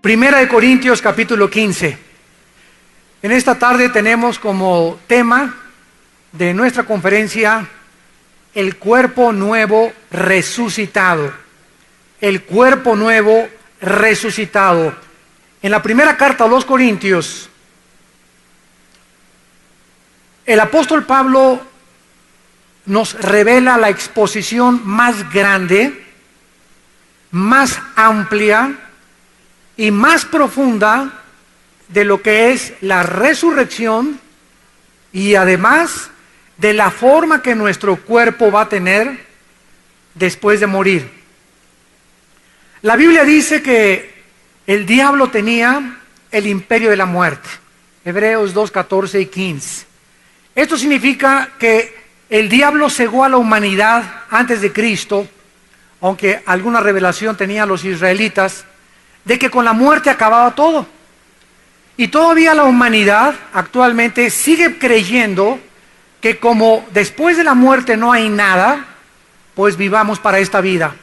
Primera de Corintios capítulo 15. En esta tarde tenemos como tema de nuestra conferencia el cuerpo nuevo resucitado. El cuerpo nuevo resucitado. En la primera carta a los Corintios, el apóstol Pablo nos revela la exposición más grande, más amplia y más profunda de lo que es la resurrección y además de la forma que nuestro cuerpo va a tener después de morir. La Biblia dice que el diablo tenía el imperio de la muerte. Hebreos 2, 14 y 15. Esto significa que el diablo cegó a la humanidad antes de Cristo, aunque alguna revelación tenían los israelitas, de que con la muerte acababa todo. Y todavía la humanidad actualmente sigue creyendo que como después de la muerte no hay nada, pues vivamos para esta vida.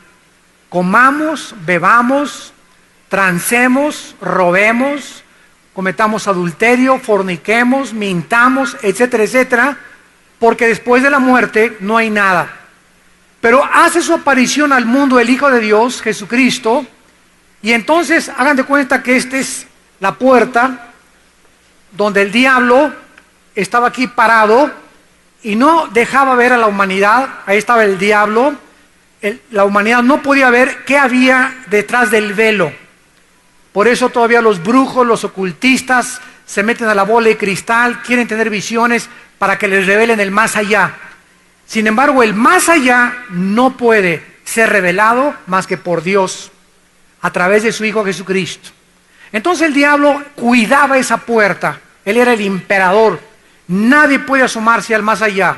Comamos, bebamos, transemos, robemos, cometamos adulterio, forniquemos, mintamos, etcétera, etcétera, porque después de la muerte no hay nada. Pero hace su aparición al mundo el Hijo de Dios, Jesucristo, y entonces hagan de cuenta que esta es la puerta donde el diablo estaba aquí parado y no dejaba ver a la humanidad. Ahí estaba el diablo. La humanidad no podía ver qué había detrás del velo. Por eso todavía los brujos, los ocultistas se meten a la bola de cristal, quieren tener visiones para que les revelen el más allá. Sin embargo, el más allá no puede ser revelado más que por Dios, a través de su Hijo Jesucristo. Entonces el diablo cuidaba esa puerta. Él era el emperador. Nadie puede asomarse al más allá.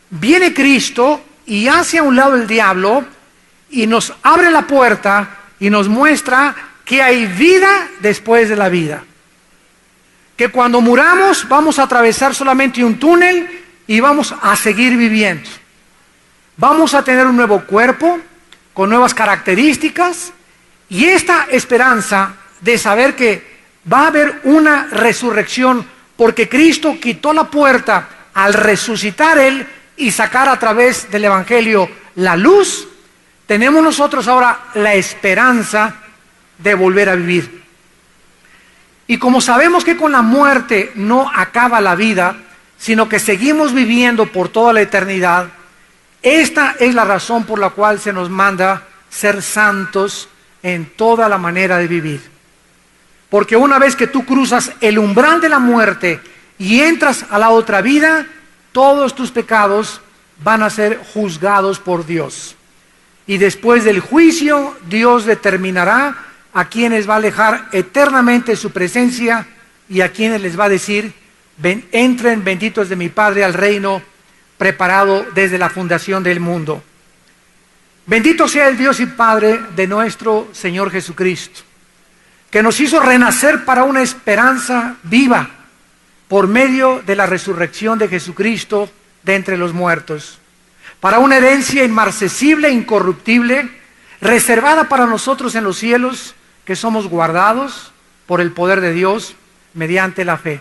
Viene Cristo y hace a un lado el diablo y nos abre la puerta y nos muestra que hay vida después de la vida. Que cuando muramos vamos a atravesar solamente un túnel y vamos a seguir viviendo. Vamos a tener un nuevo cuerpo con nuevas características y esta esperanza de saber que va a haber una resurrección porque Cristo quitó la puerta al resucitar Él y sacar a través del Evangelio la luz. Tenemos nosotros ahora la esperanza de volver a vivir. Y como sabemos que con la muerte no acaba la vida, sino que seguimos viviendo por toda la eternidad, esta es la razón por la cual se nos manda ser santos en toda la manera de vivir. Porque una vez que tú cruzas el umbral de la muerte y entras a la otra vida, todos tus pecados van a ser juzgados por Dios. Y después del juicio, Dios determinará a quienes va a alejar eternamente de su presencia y a quienes les va a decir: entren benditos de mi Padre al reino preparado desde la fundación del mundo. Bendito sea el Dios y Padre de nuestro Señor Jesucristo, que nos hizo renacer para una esperanza viva por medio de la resurrección de Jesucristo de entre los muertos, para una herencia inmarcesible e incorruptible, reservada para nosotros en los cielos, que somos guardados por el poder de Dios mediante la fe,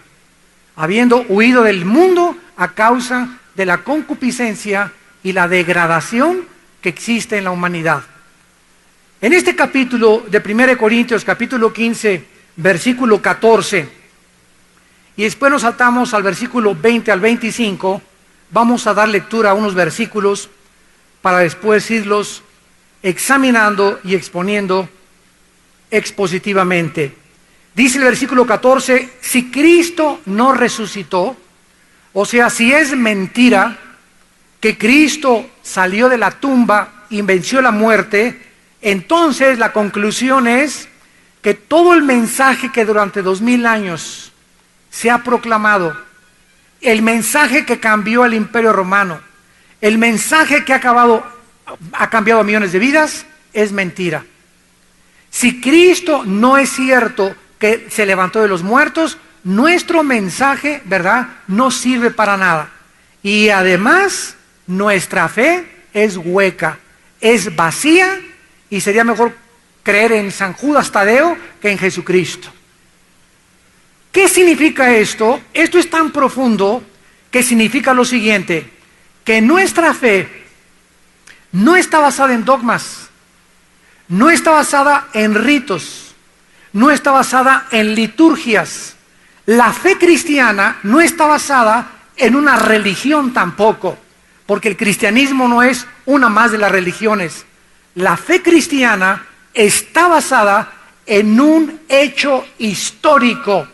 habiendo huido del mundo a causa de la concupiscencia y la degradación que existe en la humanidad. En este capítulo de 1 Corintios, capítulo 15, versículo 14, y después nos saltamos al versículo 20 al 25, vamos a dar lectura a unos versículos para después irlos examinando y exponiendo expositivamente. Dice el versículo 14, si Cristo no resucitó, o sea, si es mentira que Cristo salió de la tumba y venció la muerte, entonces la conclusión es que todo el mensaje que durante 2000 años se ha proclamado, el mensaje que cambió el Imperio Romano, el mensaje que ha cambiado a millones de vidas, es mentira. Si Cristo no es cierto que se levantó de los muertos, nuestro mensaje, ¿verdad?, no sirve para nada. Y además, nuestra fe es hueca, es vacía, y sería mejor creer en San Judas Tadeo que en Jesucristo. ¿Qué significa esto? Esto es tan profundo que significa lo siguiente, que nuestra fe no está basada en dogmas, no está basada en ritos, no está basada en liturgias. La fe cristiana no está basada en una religión tampoco, porque el cristianismo no es una más de las religiones. La fe cristiana está basada en un hecho histórico,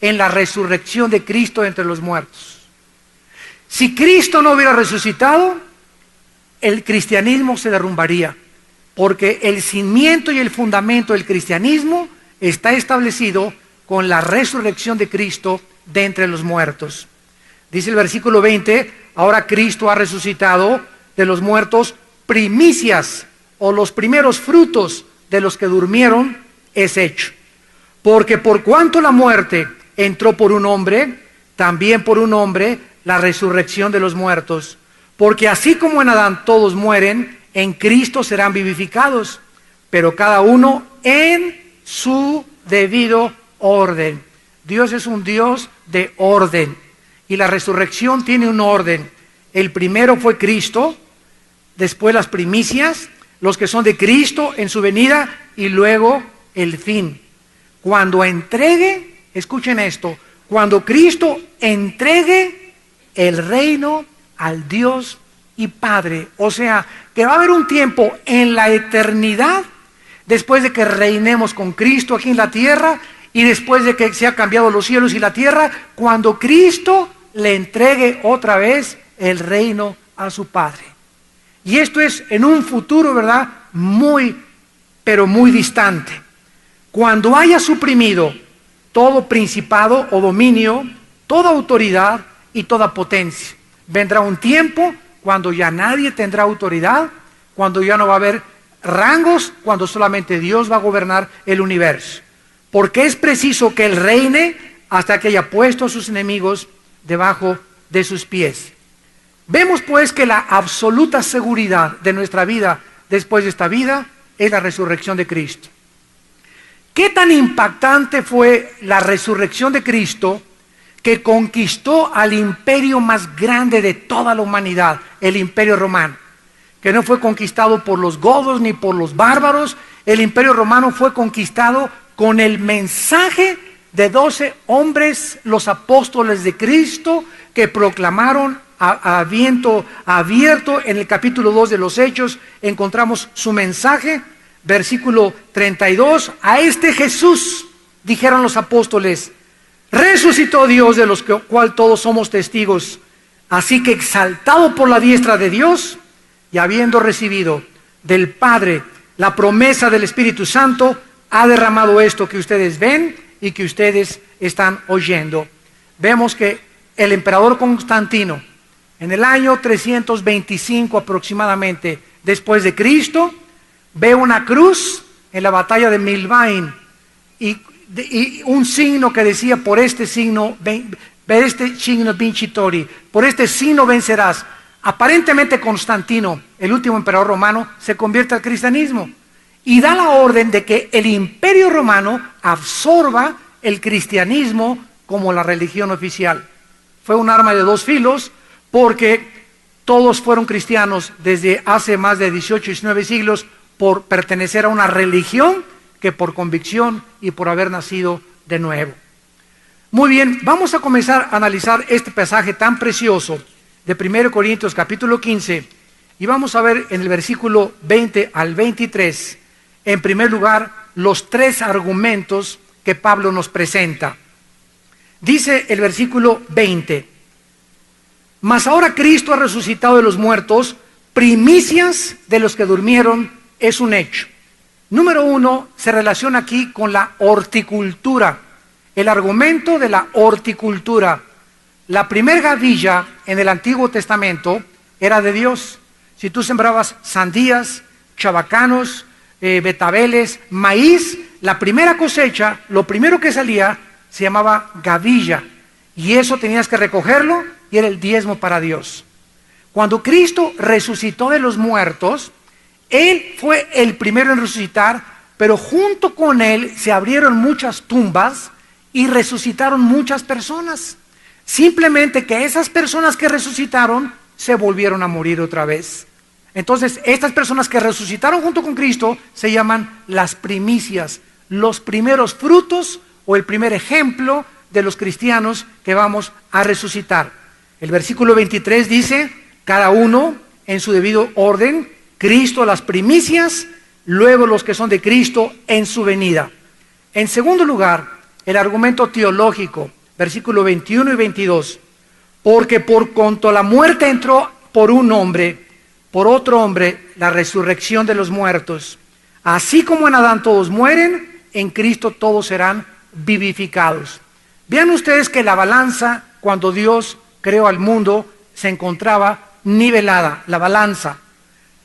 en la resurrección de Cristo entre los muertos. Si Cristo no hubiera resucitado, el cristianismo se derrumbaría, porque el cimiento y el fundamento del cristianismo está establecido con la resurrección de Cristo de entre los muertos. Dice el versículo 20, ahora Cristo ha resucitado de los muertos, primicias o los primeros frutos de los que durmieron es hecho. Porque por cuanto la muerte entró por un hombre, también por un hombre la resurrección de los muertos. Porque así como en Adán todos mueren, en Cristo serán vivificados, pero cada uno en su debido orden. Dios es un Dios de orden, y la resurrección tiene un orden. El primero fue Cristo, después las primicias, los que son de Cristo en su venida, y luego el fin. Cuando entregue, escuchen esto, cuando Cristo entregue el reino al Dios y Padre, o sea, que va a haber un tiempo en la eternidad, después de que reinemos con Cristo aquí en la tierra, y después de que se ha cambiado los cielos y la tierra, cuando Cristo le entregue otra vez el reino a su Padre. Y esto es en un futuro, ¿verdad? Muy, pero muy distante. Cuando haya suprimido todo principado o dominio, toda autoridad y toda potencia. Vendrá un tiempo cuando ya nadie tendrá autoridad, cuando ya no va a haber rangos, cuando solamente Dios va a gobernar el universo. Porque es preciso que Él reine hasta que haya puesto a sus enemigos debajo de sus pies. Vemos pues que la absoluta seguridad de nuestra vida después de esta vida es la resurrección de Cristo. ¿Qué tan impactante fue la resurrección de Cristo que conquistó al imperio más grande de toda la humanidad, el imperio romano? Que no fue conquistado por los godos ni por los bárbaros. El imperio romano fue conquistado con el mensaje de 12 hombres, los apóstoles de Cristo, que proclamaron a viento abierto. En el capítulo 2 de los Hechos encontramos su mensaje, versículo 32, a este Jesús, dijeron los apóstoles, resucitó Dios, de los cual todos somos testigos. Así que exaltado por la diestra de Dios, y habiendo recibido del Padre la promesa del Espíritu Santo, ha derramado esto que ustedes ven y que ustedes están oyendo. Vemos que el emperador Constantino, en el año 325 aproximadamente después de Cristo, ve una cruz en la batalla de Milvain y un signo que decía, por este signo vincitori, por este signo vencerás. Aparentemente Constantino, el último emperador romano, se convierte al cristianismo y da la orden de que el imperio romano absorba el cristianismo como la religión oficial. Fue un arma de dos filos, porque todos fueron cristianos desde hace más de 18 y 19 siglos por pertenecer a una religión que por convicción y por haber nacido de nuevo. Muy bien, vamos a comenzar a analizar este pasaje tan precioso de 1 Corintios capítulo 15, y vamos a ver en el versículo 20 al 23, en primer lugar, los tres argumentos que Pablo nos presenta. Dice el versículo 20, mas ahora Cristo ha resucitado de los muertos, primicias de los que durmieron es un hecho. Número uno, se relaciona aquí con la horticultura, el argumento de la horticultura. La primer gavilla en el Antiguo Testamento era de Dios. Si tú sembrabas sandías, chabacanos, betabeles, maíz, la primera cosecha, lo primero que salía se llamaba gavilla, y eso tenías que recogerlo y era el diezmo para Dios. Cuando Cristo resucitó de los muertos, Él fue el primero en resucitar pero junto con Él se abrieron muchas tumbas y resucitaron muchas personas. Simplemente que esas personas que resucitaron se volvieron a morir otra vez. Entonces, estas personas que resucitaron junto con Cristo se llaman las primicias, los primeros frutos o el primer ejemplo de los cristianos que vamos a resucitar. El versículo 23 dice, cada uno en su debido orden, Cristo las primicias, luego los que son de Cristo en su venida. En segundo lugar, el argumento teológico, versículo 21 y 22, porque por cuanto la muerte entró por un hombre, por otro hombre la resurrección de los muertos, así como en Adán todos mueren, en Cristo todos serán vivificados. Vean ustedes que la balanza, cuando Dios creó al mundo, se encontraba nivelada, la balanza.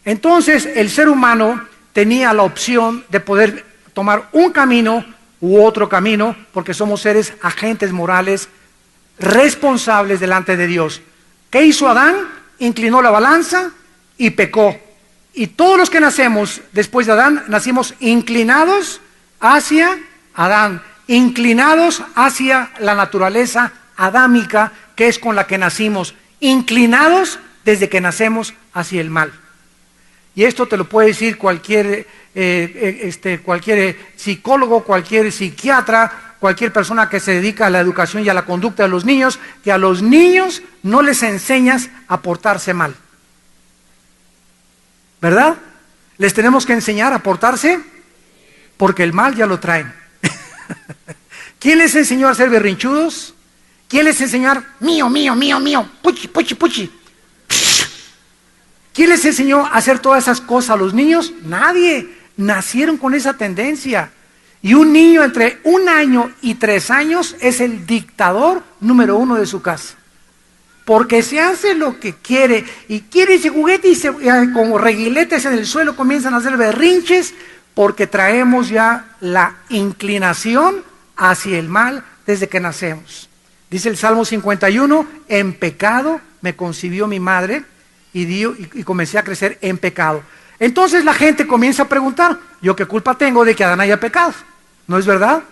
Entonces el ser humano tenía la opción de poder tomar un camino u otro camino, porque somos seres agentes morales, responsables delante de Dios. ¿Qué hizo Adán? Inclinó la balanza y pecó. Y todos los que nacemos después de Adán, nacimos inclinados hacia Adán, inclinados hacia la naturaleza adámica, que es con la que nacimos, inclinados desde que nacemos hacia el mal. Y esto te lo puede decir cualquier psicólogo, cualquier psiquiatra, cualquier persona que se dedica a la educación y a la conducta de los niños, que a los niños no les enseñas a portarse mal. ¿Verdad? Les tenemos que enseñar a portarse porque el mal ya lo traen. ¿Quién les enseñó a ser berrinchudos? ¿Quién les enseñó a mío, mío, mío, mío, puchi, puchi, puchi? ¿Quién les enseñó a hacer todas esas cosas a los niños? Nadie. Nacieron con esa tendencia. Y un niño entre 1 año y 3 años es el dictador número 1 de su casa. Porque se hace lo que quiere y quiere ese juguete y como reguiletes en el suelo comienzan a hacer berrinches porque traemos ya la inclinación hacia el mal desde que nacemos. Dice el Salmo 51, en pecado me concibió mi madre y comencé a crecer en pecado. Entonces la gente comienza a preguntar, ¿yo qué culpa tengo de que Adán haya pecado? ¿No es verdad?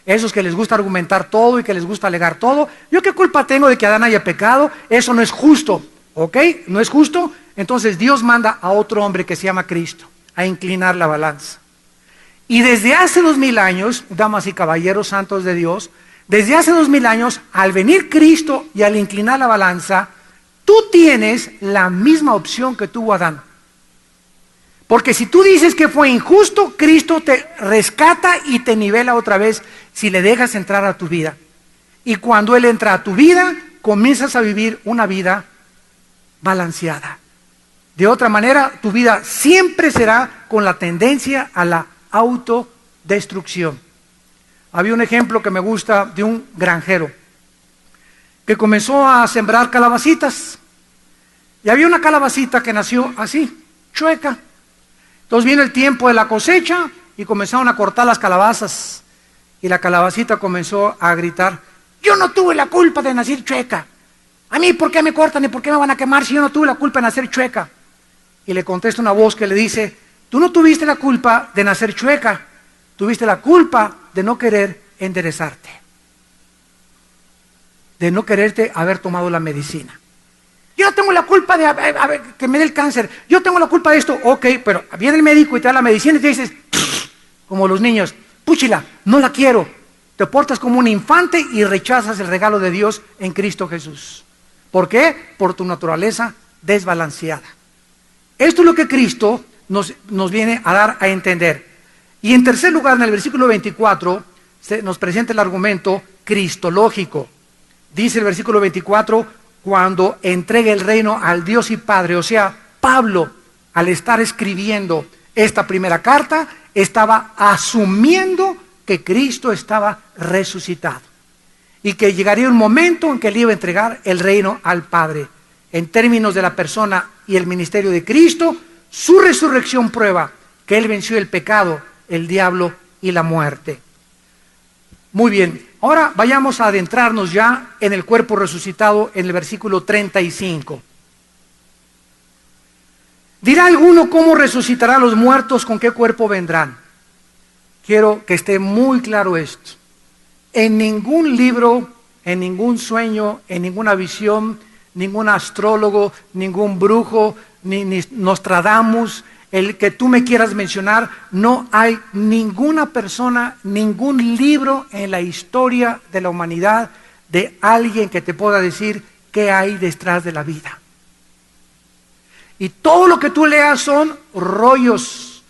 Esos que les gusta argumentar todo y que les gusta alegar todo, ¿yo qué culpa tengo de que Adán haya pecado? Eso no es justo, ¿ok? ¿No es justo? Entonces Dios manda a otro hombre que se llama Cristo a inclinar la balanza. Y desde hace 2000 años, damas y caballeros santos de Dios, desde hace 2000 años, al venir Cristo y al inclinar la balanza, tú tienes la misma opción que tuvo Adán. Porque si tú dices que fue injusto, Cristo te rescata y te nivela otra vez si le dejas entrar a tu vida. Y cuando Él entra a tu vida, comienzas a vivir una vida balanceada. De otra manera, tu vida siempre será con la tendencia a la autodestrucción. Había un ejemplo que me gusta de un granjero que comenzó a sembrar calabacitas. Y había una calabacita que nació así, chueca. Entonces viene el tiempo de la cosecha y comenzaron a cortar las calabazas. Y la calabacita comenzó a gritar, yo no tuve la culpa de nacer chueca. A mí, ¿por qué me cortan y por qué me van a quemar si yo no tuve la culpa de nacer chueca? Y le contesta una voz que le dice, tú no tuviste la culpa de nacer chueca, tuviste la culpa de no querer enderezarte, de no quererte haber tomado la medicina. Yo no tengo la culpa de que me dé el cáncer, yo tengo la culpa de esto. Ok, pero viene el médico y te da la medicina y te dices, como los niños, púchila, no la quiero. Te portas como un infante y rechazas el regalo de Dios en Cristo Jesús. ¿Por qué? Por tu naturaleza desbalanceada. Esto es lo que Cristo nos viene a dar a entender. Y en tercer lugar, en el versículo 24, nos presenta el argumento cristológico. Dice el versículo 24, cuando entregue el reino al Dios y Padre, o sea, Pablo, al estar escribiendo esta primera carta, estaba asumiendo que Cristo estaba resucitado y que llegaría un momento en que él iba a entregar el reino al Padre. En términos de la persona y el ministerio de Cristo, su resurrección prueba que él venció el pecado, el diablo y la muerte. Muy bien, ahora vayamos a adentrarnos ya en el cuerpo resucitado en el versículo 35. Dirá alguno, ¿cómo resucitará a los muertos? ¿Con qué cuerpo vendrán? quiero que esté muy claro esto. En ningún libro, en ningún sueño, en ninguna visión, ningún astrólogo, ningún brujo, ni Nostradamus, el que tú me quieras mencionar, no hay ninguna persona, ningún libro en la historia de la humanidad de alguien que te pueda decir qué hay detrás de la vida. Y todo lo que tú leas son rollos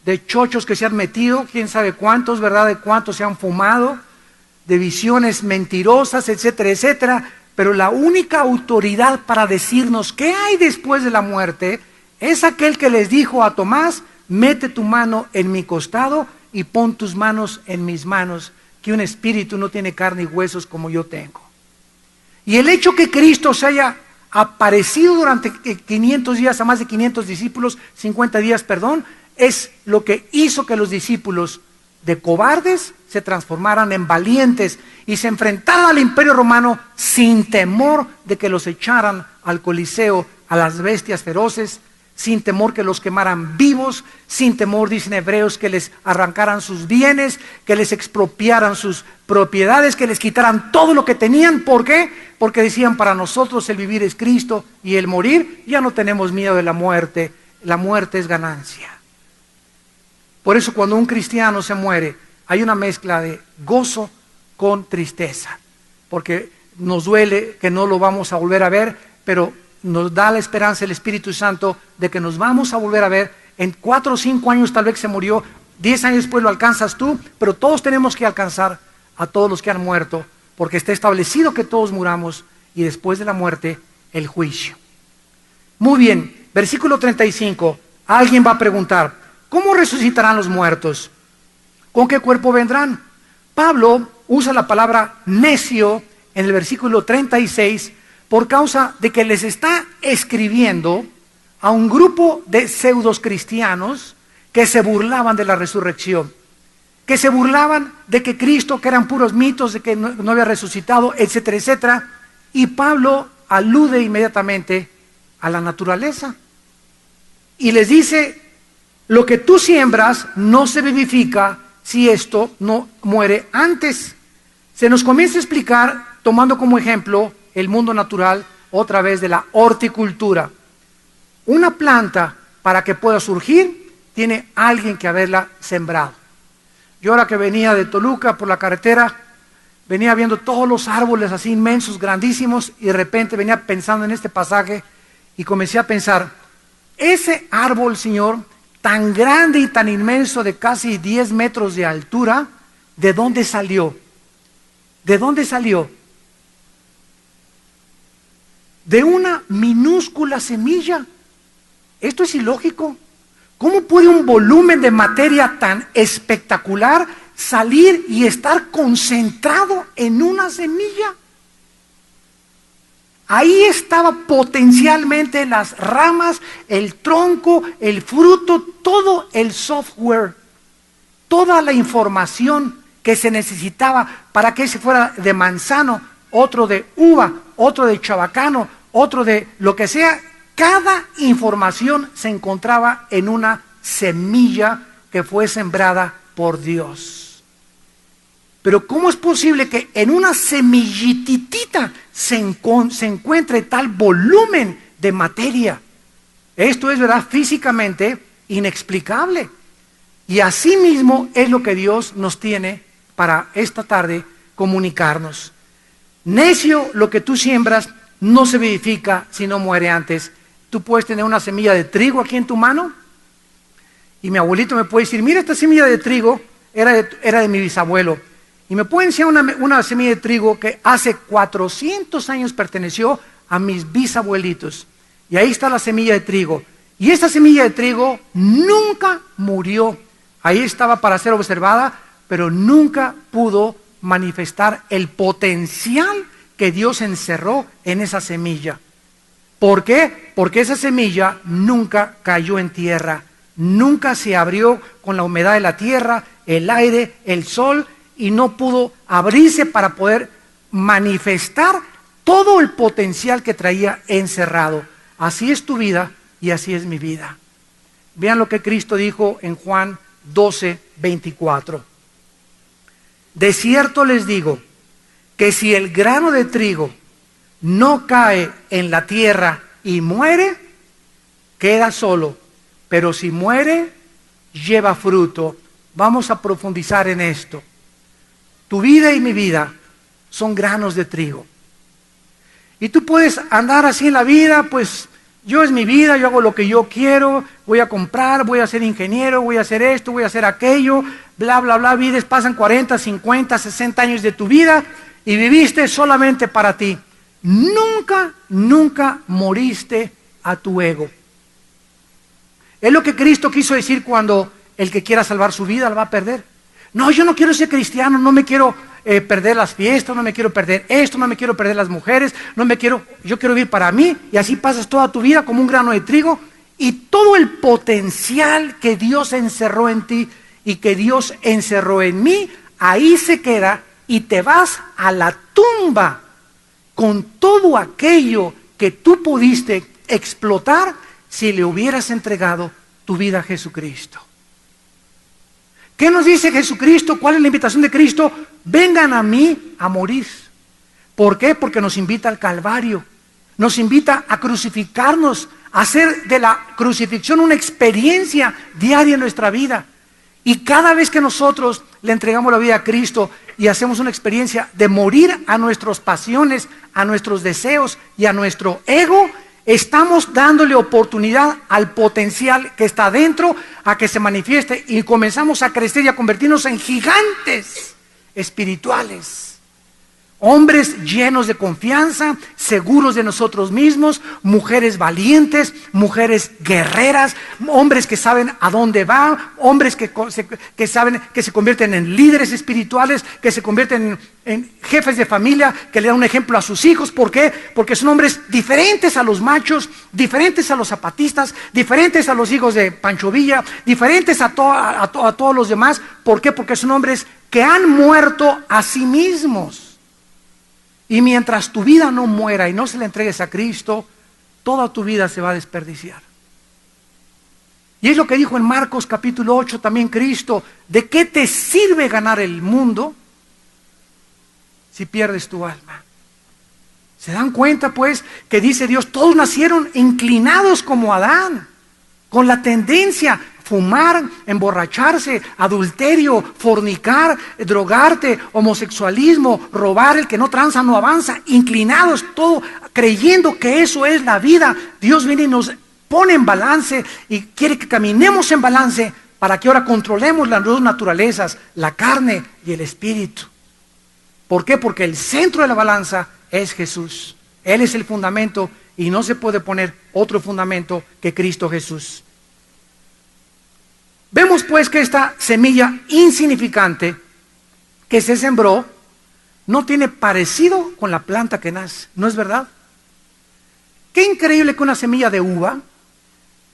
de chochos que se han metido, quién sabe cuántos, ¿verdad? De cuántos se han fumado, de visiones mentirosas, etcétera, etcétera. Pero la única autoridad para decirnos qué hay después de la muerte es aquel que les dijo a Tomás: mete tu mano en mi costado y pon tus manos en mis manos, que un espíritu no tiene carne y huesos como yo tengo. Y el hecho que Cristo se haya aparecido durante 500 días a más de 500 discípulos, 50 días, perdón, es lo que hizo que los discípulos de cobardes se transformaran en valientes y se enfrentaran al Imperio Romano sin temor de que los echaran al Coliseo, a las bestias feroces, sin temor que los quemaran vivos, sin temor, dicen hebreos, que les arrancaran sus bienes, que les expropiaran sus propiedades, que les quitaran todo lo que tenían. ¿Por qué? Porque decían: para nosotros el vivir es Cristo y el morir, ya no tenemos miedo de la muerte es ganancia. Por eso cuando un cristiano se muere, hay una mezcla de gozo con tristeza, porque nos duele que no lo vamos a volver a ver, pero nos da la esperanza el Espíritu Santo de que nos vamos a volver a ver. En 4 o 5 años tal vez se murió, 10 años después lo alcanzas tú, pero todos tenemos que alcanzar a todos los que han muerto, porque está establecido que todos muramos y después de la muerte el juicio. Muy bien, versículo 35, alguien va a preguntar: ¿cómo resucitarán los muertos? ¿Con qué cuerpo vendrán? Pablo usa la palabra necio en el versículo 36 por causa de que les está escribiendo a un grupo de pseudos cristianos que se burlaban de la resurrección, que se burlaban de que Cristo, que eran puros mitos, de que no había resucitado, etcétera, etcétera. Y Pablo alude inmediatamente a la naturaleza y les dice: lo que tú siembras no se vivifica si esto no muere antes. Se nos comienza a explicar, tomando como ejemplo el mundo natural, otra vez de la horticultura. Una planta, para que pueda surgir, tiene alguien que haberla sembrado. Yo ahora que venía de Toluca por la carretera, venía viendo todos los árboles así inmensos, grandísimos, y de repente venía pensando en este pasaje y comencé a pensar: ese árbol, Señor, tan grande y tan inmenso, de casi 10 metros de altura, ¿de dónde salió? ¿De dónde salió? De una minúscula semilla. Esto es ilógico. ¿Cómo puede un volumen de materia tan espectacular salir y estar concentrado en una semilla? Ahí estaba potencialmente las ramas, el tronco, el fruto, todo el software, toda la información que se necesitaba para que ese fuera de manzano, otro de uva, otro de chabacano, otro de lo que sea. Cada información se encontraba en una semilla que fue sembrada por Dios. Pero ¿cómo es posible que en una semillitita se encuentre tal volumen de materia? Esto es, ¿verdad?, físicamente inexplicable. Y así mismo es lo que Dios nos tiene para esta tarde comunicarnos. Necio, lo que tú siembras no se vivifica si no muere antes. Tú puedes tener una semilla de trigo aquí en tu mano y mi abuelito me puede decir: mira, esta semilla de trigo era de mi bisabuelo. Y me puede enseñar una semilla de trigo que hace 400 años perteneció a mis bisabuelitos. Y ahí está la semilla de trigo. Y esta semilla de trigo nunca murió. Ahí estaba para ser observada, pero nunca pudo manifestar el potencial que Dios encerró en esa semilla. ¿Por qué? Porque esa semilla nunca cayó en tierra, nunca se abrió con la humedad de la tierra, el aire, el sol, y no pudo abrirse para poder manifestar todo el potencial que traía encerrado. Así es tu vida y así es mi vida. Vean lo que Cristo dijo en Juan 12:24. De cierto les digo que si el grano de trigo no cae en la tierra y muere, queda solo, pero si muere, lleva fruto. Vamos a profundizar en esto. Tu vida y mi vida son granos de trigo. Y tú puedes andar así en la vida, pues yo es mi vida, yo hago lo que yo quiero, voy a comprar, voy a ser ingeniero, voy a hacer esto, voy a hacer aquello, bla, bla, bla. Vides, pasan 40, 50, 60 años de tu vida y viviste solamente para ti. Nunca, nunca moriste a tu ego. Es lo que Cristo quiso decir cuando el que quiera salvar su vida la va a perder. No, yo no quiero ser cristiano, no me quiero perder las fiestas, no me quiero perder esto, no me quiero perder las mujeres, yo quiero vivir para mí, y así pasas toda tu vida como un grano de trigo, y todo el potencial que Dios encerró en ti y que Dios encerró en mí, ahí se queda, y te vas a la tumba con todo aquello que tú pudiste explotar si le hubieras entregado tu vida a Jesucristo. ¿Qué nos dice Jesucristo? ¿Cuál es la invitación de Cristo? Vengan a mí a morir. ¿Por qué? Porque nos invita al Calvario. Nos invita a crucificarnos, a hacer de la crucifixión una experiencia diaria en nuestra vida. Y cada vez que nosotros le entregamos la vida a Cristo y hacemos una experiencia de morir a nuestras pasiones, a nuestros deseos y a nuestro ego, estamos dándole oportunidad al potencial que está dentro a que se manifieste, y comenzamos a crecer y a convertirnos en gigantes espirituales. Hombres llenos de confianza, seguros de nosotros mismos, mujeres valientes, mujeres guerreras, hombres que saben a dónde van, hombres que saben que se convierten en líderes espirituales, que se convierten en jefes de familia, que le dan un ejemplo a sus hijos. ¿Por qué? Porque son hombres diferentes a los machos, diferentes a los zapatistas, diferentes a los hijos de Pancho Villa, diferentes a todos los demás. ¿Por qué? Porque son hombres que han muerto a sí mismos. Y mientras tu vida no muera y no se la entregues a Cristo, toda tu vida se va a desperdiciar. Y es lo que dijo en Marcos capítulo 8 también Cristo: ¿de qué te sirve ganar el mundo si pierdes tu alma? ¿Se dan cuenta pues que dice Dios, todos nacieron inclinados como Adán, con la tendencia fumar, emborracharse, adulterio, fornicar, drogarte, homosexualismo, robar, el que no tranza no avanza, inclinados todo, creyendo que eso es la vida? Dios viene y nos pone en balance y quiere que caminemos en balance para que ahora controlemos las dos naturalezas, la carne y el espíritu. ¿Por qué? Porque el centro de la balanza es Jesús. Él es el fundamento y no se puede poner otro fundamento que Cristo Jesús. Vemos pues que esta semilla insignificante que se sembró no tiene parecido con la planta que nace, ¿no es verdad? Qué increíble que una semilla de uva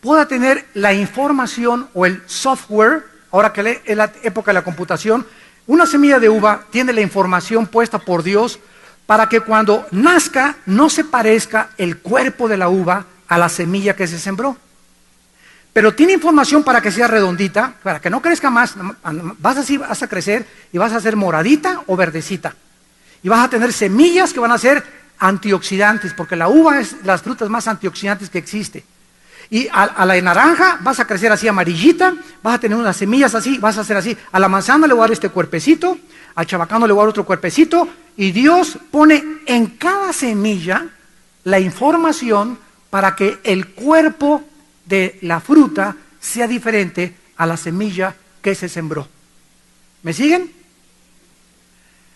pueda tener la información o el software, ahora que es la época de la computación. Una semilla de uva tiene la información puesta por Dios para que cuando nazca no se parezca el cuerpo de la uva a la semilla que se sembró. Pero tiene información para que sea redondita, para que no crezca más. Vas a crecer y vas a ser moradita o verdecita. Y vas a tener semillas que van a ser antioxidantes, porque la uva es las frutas más antioxidantes que existe. Y a la naranja vas a crecer así amarillita, vas a tener unas semillas así, vas a hacer así. A la manzana le voy a dar este cuerpecito, al chabacano le voy a dar otro cuerpecito, y Dios pone en cada semilla la información para que el cuerpo de la fruta sea diferente a la semilla que se sembró. ¿Me siguen?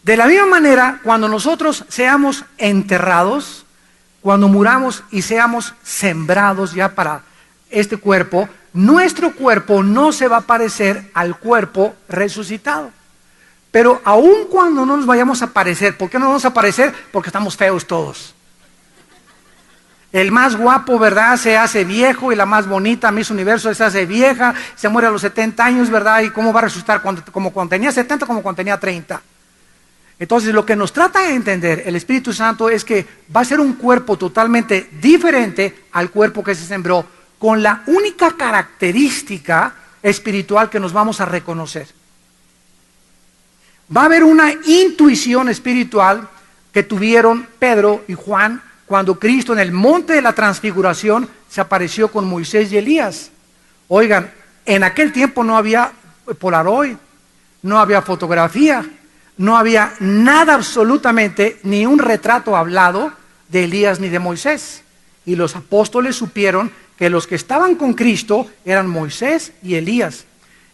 De la misma manera, cuando nosotros seamos enterrados, cuando muramos y seamos sembrados ya para este cuerpo, nuestro cuerpo no se va a parecer al cuerpo resucitado. Pero aun cuando no nos vayamos a parecer, ¿por qué no nos vamos a parecer? Porque estamos feos todos. El más guapo, ¿verdad?, se hace viejo, y la más bonita, Miss Universo, se hace vieja, se muere a los 70 años, ¿verdad? ¿Y cómo va a resucitar? Como cuando tenía 70, como cuando tenía 30. Entonces, lo que nos trata de entender el Espíritu Santo es que va a ser un cuerpo totalmente diferente al cuerpo que se sembró, con la única característica espiritual que nos vamos a reconocer. Va a haber una intuición espiritual que tuvieron Pedro y Juan cuando Cristo en el monte de la transfiguración se apareció con Moisés y Elías. Oigan, en aquel tiempo no había Polaroid, no había fotografía, no había nada absolutamente, ni un retrato hablado de Elías ni de Moisés. Y los apóstoles supieron que los que estaban con Cristo eran Moisés y Elías.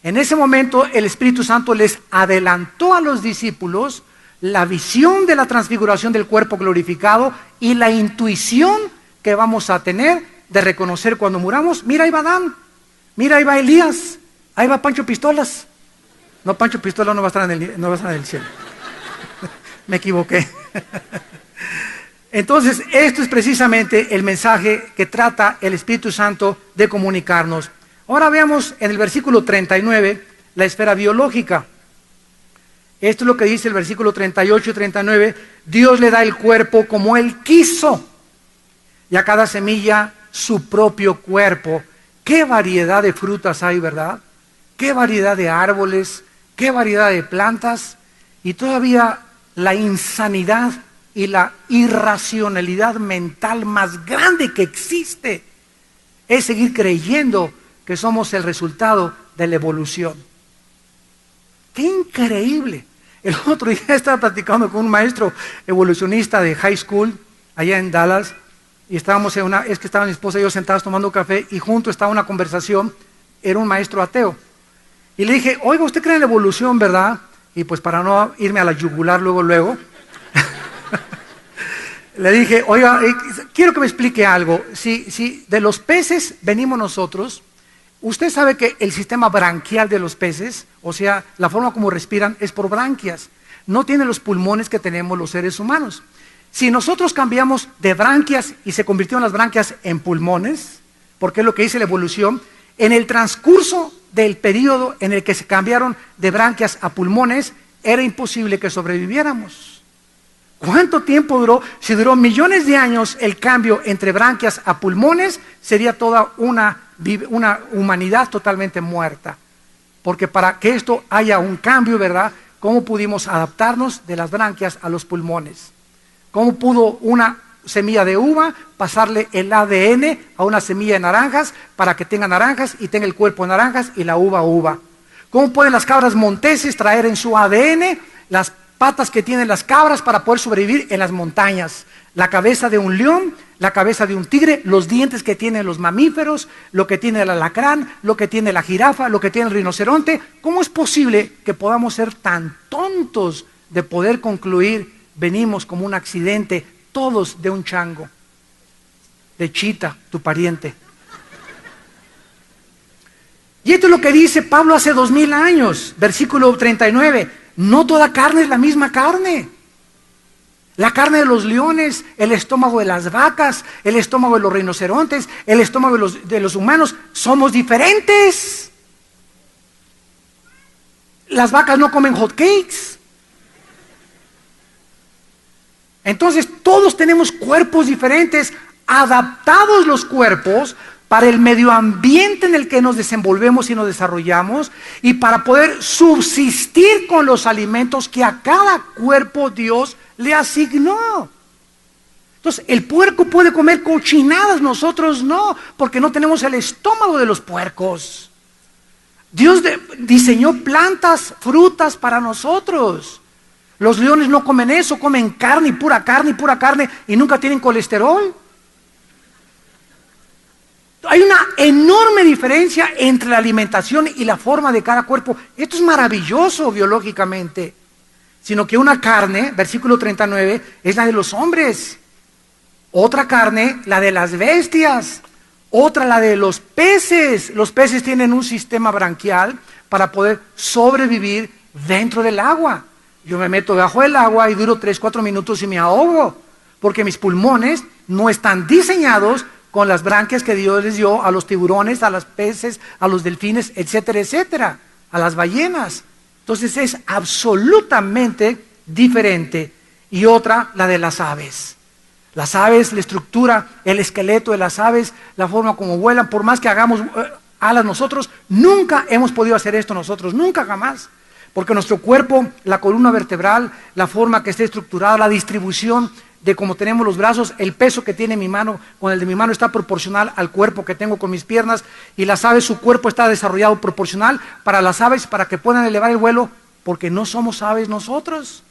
En ese momento el Espíritu Santo les adelantó a los discípulos la visión de la transfiguración del cuerpo glorificado y la intuición que vamos a tener de reconocer cuando muramos. Mira, ahí va Adán, mira, ahí va Elías, ahí va Pancho Pistolas. No, Pancho Pistolas no va a estar en el cielo. Me equivoqué. Entonces, esto es precisamente el mensaje que trata el Espíritu Santo de comunicarnos. Ahora veamos en el versículo 39 la esfera biológica. Esto es lo que dice el versículo 38 y 39. Dios le da el cuerpo como Él quiso, y a cada semilla su propio cuerpo. Qué variedad de frutas hay, ¿verdad? Qué variedad de árboles, qué variedad de plantas, y todavía la insanidad y la irracionalidad mental más grande que existe es seguir creyendo que somos el resultado de la evolución. ¡Qué increíble! El otro día estaba platicando con un maestro evolucionista de high school allá en Dallas, y estábamos estaban mi esposa y yo sentados tomando café, y junto estaba una conversación. Era un maestro ateo, y le dije, oiga, usted cree en la evolución, ¿verdad? Y pues para no irme a la yugular luego le dije, oiga, quiero que me explique algo. Si de los peces venimos nosotros, usted sabe que el sistema branquial de los peces, o sea, la forma como respiran es por branquias. No tienen los pulmones que tenemos los seres humanos. Si nosotros cambiamos de branquias y se convirtieron las branquias en pulmones, porque es lo que dice la evolución, en el transcurso del periodo en el que se cambiaron de branquias a pulmones, era imposible que sobreviviéramos. ¿Cuánto tiempo duró? Si duró millones de años el cambio entre branquias a pulmones, sería toda una humanidad totalmente muerta. Porque para que esto haya un cambio, ¿verdad? ¿Cómo pudimos adaptarnos de las branquias a los pulmones? ¿Cómo pudo una semilla de uva pasarle el ADN a una semilla de naranjas para que tenga naranjas y tenga el cuerpo de naranjas y la uva? ¿Cómo pueden las cabras monteses traer en su ADN las patas que tienen las cabras para poder sobrevivir en las montañas? La cabeza de un león, la cabeza de un tigre, los dientes que tienen los mamíferos, lo que tiene el alacrán, lo que tiene la jirafa, lo que tiene el rinoceronte. ¿Cómo es posible que podamos ser tan tontos de poder concluir venimos como un accidente todos de un chango, de Chita, tu pariente? Y esto es lo que dice Pablo hace 2000 años, versículo 39. No toda carne es la misma carne. La carne de los leones, el estómago de las vacas, el estómago de los rinocerontes, el estómago de los humanos, somos diferentes. Las vacas no comen hot cakes. Entonces todos tenemos cuerpos diferentes, adaptados los cuerpos para el medio ambiente en el que nos desenvolvemos y nos desarrollamos, y para poder subsistir con los alimentos que a cada cuerpo Dios le asignó. Entonces, el puerco puede comer cochinadas, nosotros no, porque no tenemos el estómago de los puercos. Dios diseñó plantas, frutas para nosotros. Los leones no comen eso, comen carne y pura carne, y nunca tienen colesterol. Hay una enorme diferencia entre la alimentación y la forma de cada cuerpo. Esto es maravilloso biológicamente. Sino que una carne, versículo 39, es la de los hombres. Otra carne, la de las bestias. Otra, la de los peces. Los peces tienen un sistema branquial para poder sobrevivir dentro del agua. Yo me meto debajo del agua y duro 3-4 minutos y me ahogo. Porque mis pulmones no están diseñados con las branquias que Dios les dio a los tiburones, a los peces, a los delfines, etcétera, etcétera, a las ballenas. Entonces es absolutamente diferente. Y otra, la de las aves. Las aves, la estructura, el esqueleto de las aves, la forma como vuelan, por más que hagamos alas nosotros. Nunca hemos podido hacer esto nosotros, nunca jamás. Porque nuestro cuerpo, la columna vertebral, la forma que esté estructurada, la distribución de cómo tenemos los brazos, el peso que tiene mi mano con el de mi mano está proporcional al cuerpo que tengo con mis piernas. Y las aves, su cuerpo está desarrollado proporcional para las aves, para que puedan elevar el vuelo, porque no somos aves nosotros.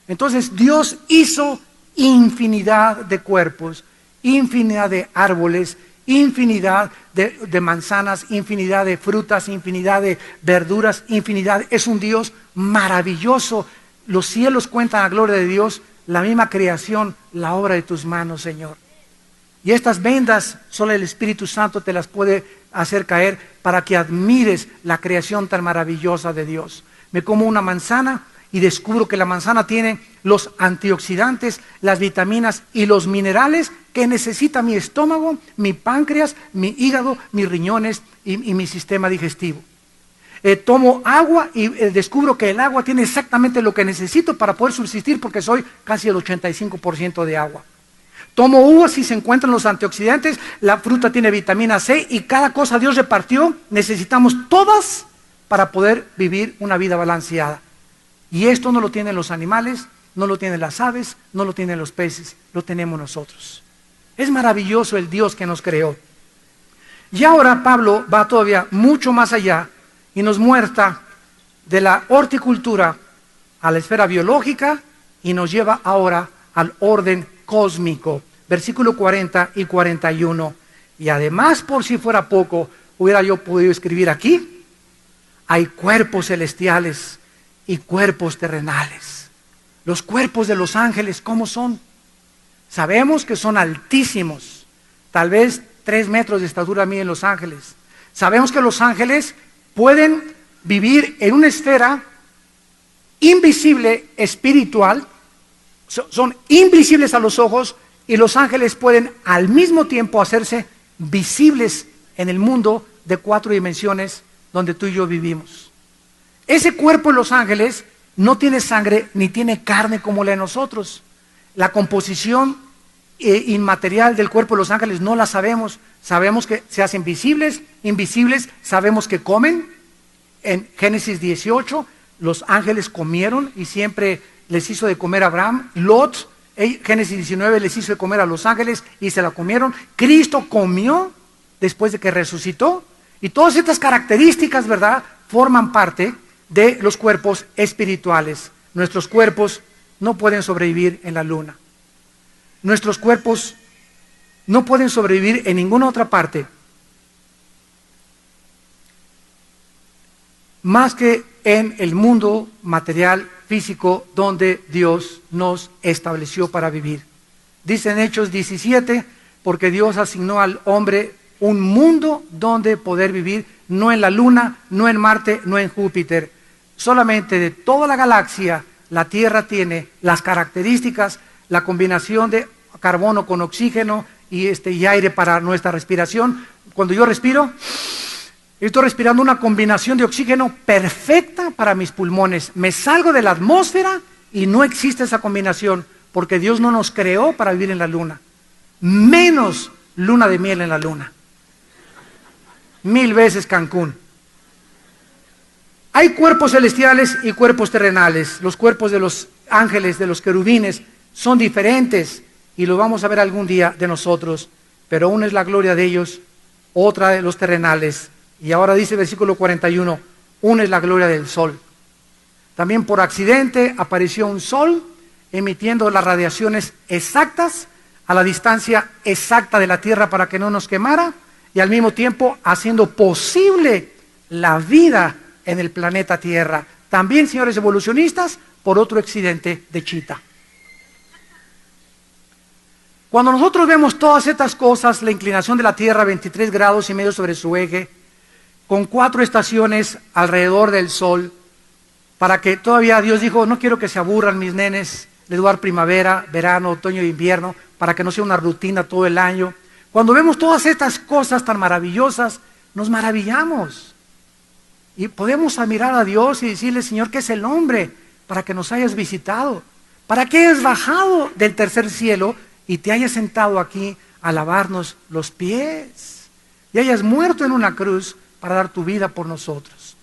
Entonces Dios hizo infinidad de cuerpos, infinidad de árboles, infinidad de manzanas, infinidad de frutas, infinidad de verduras, infinidad. Es un Dios maravilloso. Los cielos cuentan la gloria de Dios, la misma creación, la obra de tus manos, Señor. Y estas vendas, solo el Espíritu Santo te las puede hacer caer para que admires la creación tan maravillosa de Dios. Me como una manzana y descubro que la manzana tiene los antioxidantes, las vitaminas y los minerales que necesita mi estómago, mi páncreas, mi hígado, mis riñones y mi sistema digestivo. Tomo agua y descubro que el agua tiene exactamente lo que necesito para poder subsistir, porque soy casi el 85% de agua. Tomo uvas y se encuentran los antioxidantes, la fruta tiene vitamina C y cada cosa Dios repartió, necesitamos todas para poder vivir una vida balanceada. Y esto no lo tienen los animales, no lo tienen las aves, no lo tienen los peces, lo tenemos nosotros. Es maravilloso el Dios que nos creó. Y ahora Pablo va todavía mucho más allá y nos muestra de la horticultura a la esfera biológica y nos lleva ahora al orden cósmico. Versículo 40 y 41. Y además, por si fuera poco, hubiera yo podido escribir aquí, hay cuerpos celestiales y cuerpos terrenales. Los cuerpos de los ángeles, ¿cómo son? Sabemos que son altísimos, tal vez 3 metros de estatura miden los ángeles. Sabemos que los ángeles pueden vivir en una esfera invisible, espiritual, son invisibles a los ojos, y los ángeles pueden al mismo tiempo hacerse visibles en el mundo de 4 dimensiones donde tú y yo vivimos. Ese cuerpo de los ángeles no tiene sangre ni tiene carne como la de nosotros. La composición inmaterial del cuerpo de los ángeles no la sabemos. Sabemos que se hacen visibles, invisibles, sabemos que comen. En Génesis 18, los ángeles comieron y siempre les hizo de comer a Abraham. Lot, Génesis 19, les hizo de comer a los ángeles y se la comieron. Cristo comió después de que resucitó. Y todas estas características, ¿verdad?, forman parte de los cuerpos espirituales. Nuestros cuerpos no pueden sobrevivir en la luna. Nuestros cuerpos no pueden sobrevivir en ninguna otra parte más que en el mundo material, físico, donde Dios nos estableció para vivir. Dice en Hechos 17, porque Dios asignó al hombre un mundo donde poder vivir, no en la luna, no en Marte, no en Júpiter. Solamente de toda la galaxia, la Tierra tiene las características, la combinación de carbono con oxígeno y aire para nuestra respiración. Cuando yo respiro, estoy respirando una combinación de oxígeno perfecta para mis pulmones. Me salgo de la atmósfera y no existe esa combinación, porque Dios no nos creó para vivir en la luna. Menos luna de miel en la luna. 1000 veces Cancún. Hay cuerpos celestiales y cuerpos terrenales. Los cuerpos de los ángeles, de los querubines, son diferentes y lo vamos a ver algún día de nosotros. Pero una es la gloria de ellos, otra de los terrenales. Y ahora dice versículo 41, una es la gloria del sol. También por accidente apareció un sol emitiendo las radiaciones exactas a la distancia exacta de la Tierra para que no nos quemara, y al mismo tiempo haciendo posible la vida en el planeta Tierra. También, señores evolucionistas, por otro accidente de Chita. Cuando nosotros vemos todas estas cosas, la inclinación de la Tierra 23 grados y medio sobre su eje, con 4 estaciones alrededor del Sol, para que todavía Dios dijo, no quiero que se aburran mis nenes, les voy a dar primavera, verano, otoño e invierno, para que no sea una rutina todo el año. Cuando vemos todas estas cosas tan maravillosas, nos maravillamos. Y podemos admirar a Dios y decirle, Señor, ¿qué es el hombre? Para que nos hayas visitado, para que hayas bajado del tercer cielo y te hayas sentado aquí a lavarnos los pies. y hayas muerto en una cruz para dar tu vida por nosotros.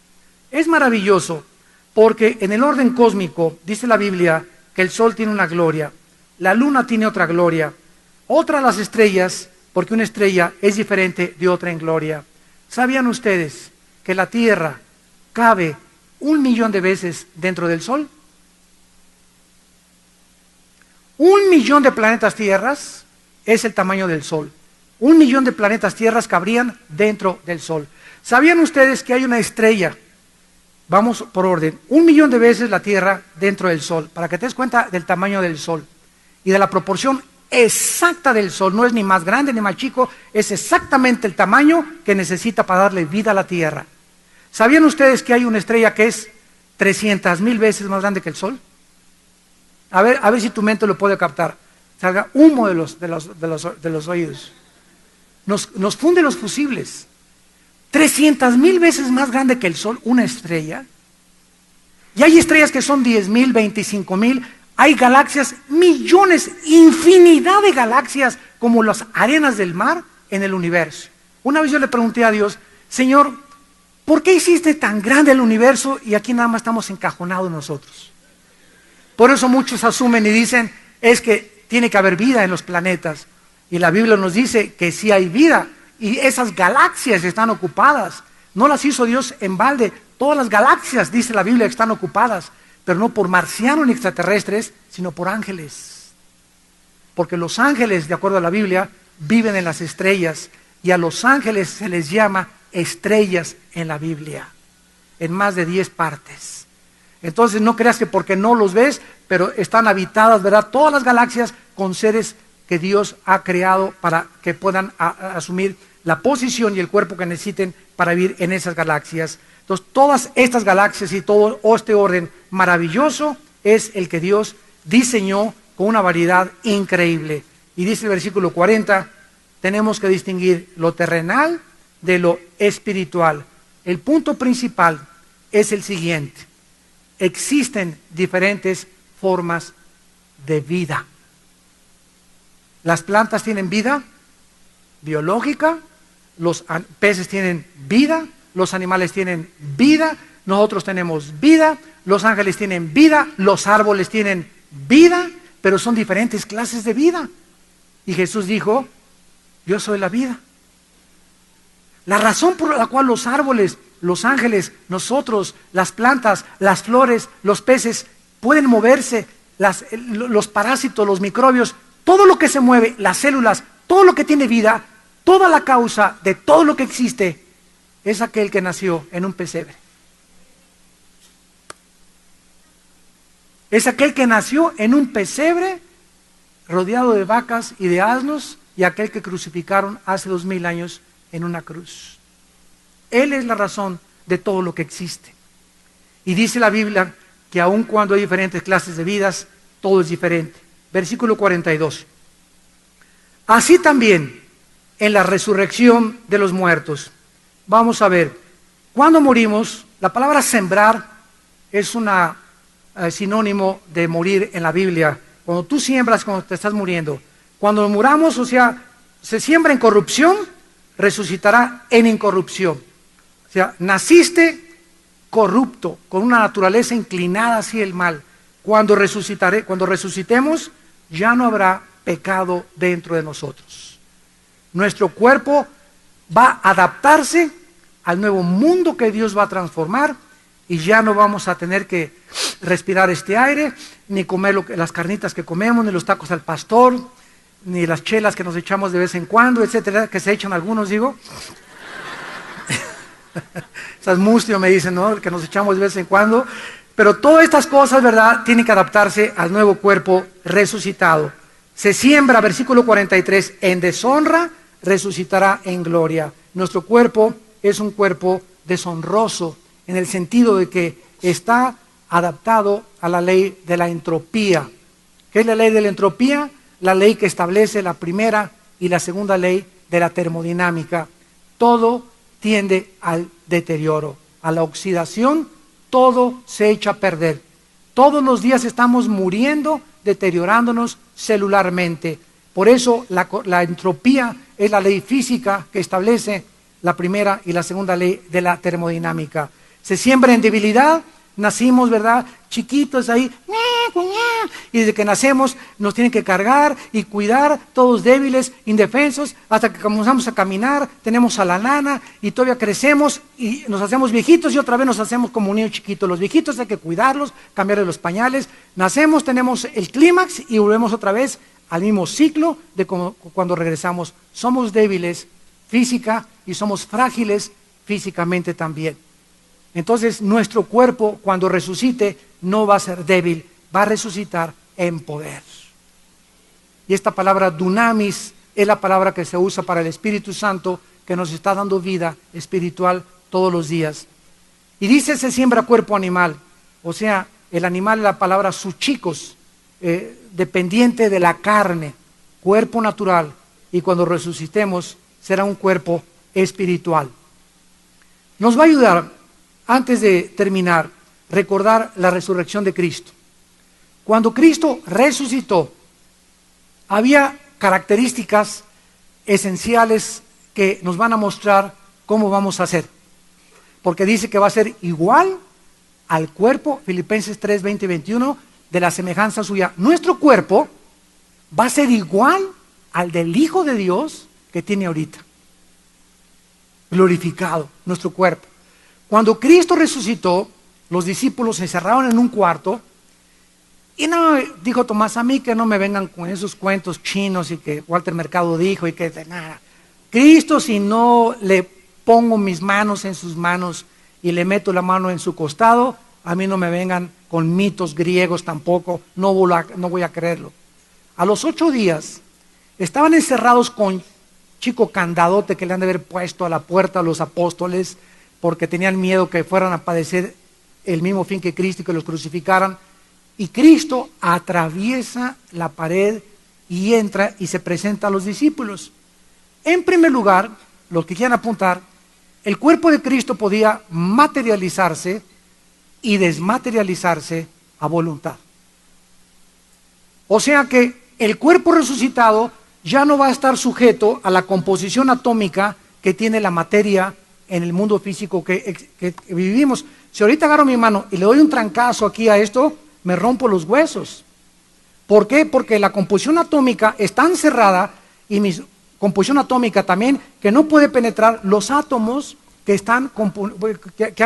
Es maravilloso porque en el orden cósmico dice la Biblia que el sol tiene una gloria, la luna tiene otra gloria, otra las estrellas, porque una estrella es diferente de otra en gloria. ¿Sabían ustedes que la Tierra cabe 1.000.000 de veces dentro del sol? 1.000.000 de planetas tierras es el tamaño del sol. 1.000.000 de planetas tierras cabrían dentro del sol. ¿Sabían ustedes que hay una estrella? Vamos por orden. 1.000.000 de veces la Tierra dentro del sol, para que te des cuenta del tamaño del sol y de la proporción exacta del sol. No es ni más grande ni más chico, es exactamente el tamaño que necesita para darle vida a la Tierra. ¿Sabían ustedes que hay una estrella que es 300.000 veces más grande que el sol? A ver si tu mente lo puede captar. Salga humo de los oídos. Nos funde los fusibles. 300.000 veces más grande que el sol, una estrella. Y hay estrellas que son 10.000, 25.000. Hay galaxias, millones, infinidad de galaxias, como las arenas del mar en el universo. Una vez yo le pregunté a Dios, Señor, ¿por qué hiciste tan grande el universo y aquí nada más estamos encajonados nosotros? Por eso muchos asumen y dicen, es que tiene que haber vida en los planetas. Y la Biblia nos dice que sí hay vida. Y esas galaxias están ocupadas. No las hizo Dios en balde. Todas las galaxias, dice la Biblia, están ocupadas. Pero no por marcianos ni extraterrestres, sino por ángeles. Porque los ángeles, de acuerdo a la Biblia, viven en las estrellas. Y a los ángeles se les llama estrellas en la Biblia. En más de 10 partes. Entonces no creas que porque no los ves, pero están habitadas, ¿verdad? Todas las galaxias con seres que Dios ha creado para que puedan asumir la posición y el cuerpo que necesiten para vivir en esas galaxias. Entonces todas estas galaxias y todo este orden maravilloso es el que Dios diseñó con una variedad increíble. Y dice el versículo 40, tenemos que distinguir lo terrenal de lo espiritual. El punto principal es el siguiente: existen diferentes formas de vida. Las plantas tienen vida biológica, los peces tienen vida, los animales tienen vida, nosotros tenemos vida, los ángeles tienen vida, los árboles tienen vida, pero son diferentes clases de vida. Y Jesús dijo, yo soy la vida. La razón por la cual los árboles, los ángeles, nosotros, las plantas, las flores, los peces pueden moverse, los parásitos, los microbios, todo lo que se mueve, las células, todo lo que tiene vida, toda la causa de todo lo que existe es aquel que nació en un pesebre. Es aquel que nació en un pesebre rodeado de vacas y de asnos, y aquel que crucificaron hace 2000 años en una cruz. Él es la razón de todo lo que existe. Y dice la Biblia que aun cuando hay diferentes clases de vidas, todo es diferente. Versículo 42. Así también en la resurrección de los muertos. Vamos a ver, cuando morimos, la palabra sembrar es una sinónimo de morir en la Biblia. Cuando tú siembras, cuando te estás muriendo. Cuando muramos, o sea, se siembra en corrupción, resucitará en incorrupción. O sea, naciste corrupto, con una naturaleza inclinada hacia el mal. Cuando resucitemos, ya no habrá pecado dentro de nosotros. Nuestro cuerpo va a adaptarse al nuevo mundo que Dios va a transformar y ya no vamos a tener que respirar este aire, ni comer las carnitas que comemos, ni los tacos al pastor, ni las chelas que nos echamos de vez en cuando, etcétera, que se echan algunos, digo. Esas mustio me dicen, ¿no? Que nos echamos de vez en cuando. Pero todas estas cosas, ¿verdad?, tienen que adaptarse al nuevo cuerpo resucitado. Se siembra, versículo 43, en deshonra, resucitará en gloria. Nuestro cuerpo es un cuerpo deshonroso, en el sentido de que está adaptado a la ley de la entropía. ¿Qué es la ley de la entropía? La ley que establece la primera y la segunda ley de la termodinámica. Todo tiende al deterioro, a la oxidación, todo se echa a perder. Todos los días estamos muriendo, deteriorándonos celularmente. Por eso la entropía es la ley física que establece la primera y la segunda ley de la termodinámica. Se siembra en debilidad, nacimos, ¿verdad? Chiquitos ahí, y desde que nacemos nos tienen que cargar y cuidar, todos débiles, indefensos, hasta que comenzamos a caminar, tenemos a la nana y todavía crecemos y nos hacemos viejitos y otra vez nos hacemos como un niño chiquito. Los viejitos hay que cuidarlos, cambiarles los pañales, nacemos, tenemos el clímax y volvemos otra vez al mismo ciclo de como cuando regresamos. Somos débiles física y somos frágiles físicamente también. Entonces nuestro cuerpo cuando resucite no va a ser débil, va a resucitar en poder. Y esta palabra dunamis es la palabra que se usa para el Espíritu Santo que nos está dando vida espiritual todos los días. Y dice se siembra cuerpo animal, o sea, el animal es la palabra suchicos, dependiente de la carne, cuerpo natural, y cuando resucitemos será un cuerpo espiritual. Nos va a ayudar, antes de terminar, recordar la resurrección de Cristo. Cuando Cristo resucitó, había características esenciales que nos van a mostrar cómo vamos a hacer. Porque dice que va a ser igual al cuerpo, Filipenses 3, 20 y 21, de la semejanza suya. Nuestro cuerpo va a ser igual al del Hijo de Dios que tiene ahorita. Glorificado, nuestro cuerpo. Cuando Cristo resucitó, los discípulos se encerraron en un cuarto y no, dijo Tomás, a mí que no me vengan con esos cuentos chinos y que Walter Mercado dijo y que de nada. Cristo, si no le pongo mis manos en sus manos y le meto la mano en su costado, a mí no me vengan con mitos griegos tampoco, no voy a creerlo. A los 8 días estaban encerrados con chico candadote que le han de haber puesto a la puerta a los apóstoles porque tenían miedo que fueran a padecer el mismo fin que Cristo y que los crucificaran. Y Cristo atraviesa la pared y entra y se presenta a los discípulos. En primer lugar, los que quieran apuntar, el cuerpo de Cristo podía materializarse y desmaterializarse a voluntad. O sea que el cuerpo resucitado ya no va a estar sujeto a la composición atómica que tiene la materia en el mundo físico que vivimos. Si ahorita agarro mi mano y le doy un trancazo aquí a esto, me rompo los huesos. ¿Por qué? Porque la composición atómica es tan cerrada y mi composición atómica también que no puede penetrar los átomos que han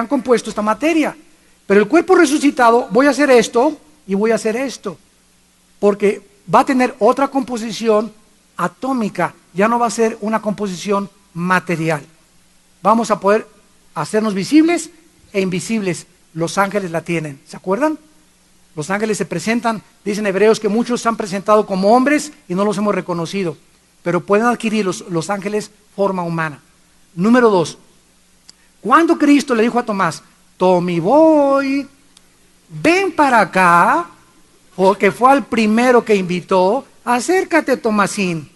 compuesto esta materia. Pero el cuerpo resucitado, voy a hacer esto y voy a hacer esto. Porque va a tener otra composición atómica, ya no va a ser una composición material. Vamos a poder hacernos visibles e invisibles. Los ángeles la tienen, ¿se acuerdan? Los ángeles se presentan, dicen Hebreos que muchos se han presentado como hombres y no los hemos reconocido, pero pueden adquirir los ángeles forma humana. Número 2, cuando Cristo le dijo a Tomás, Tommy boy, ven para acá, porque fue al primero que invitó, acércate Tomasín,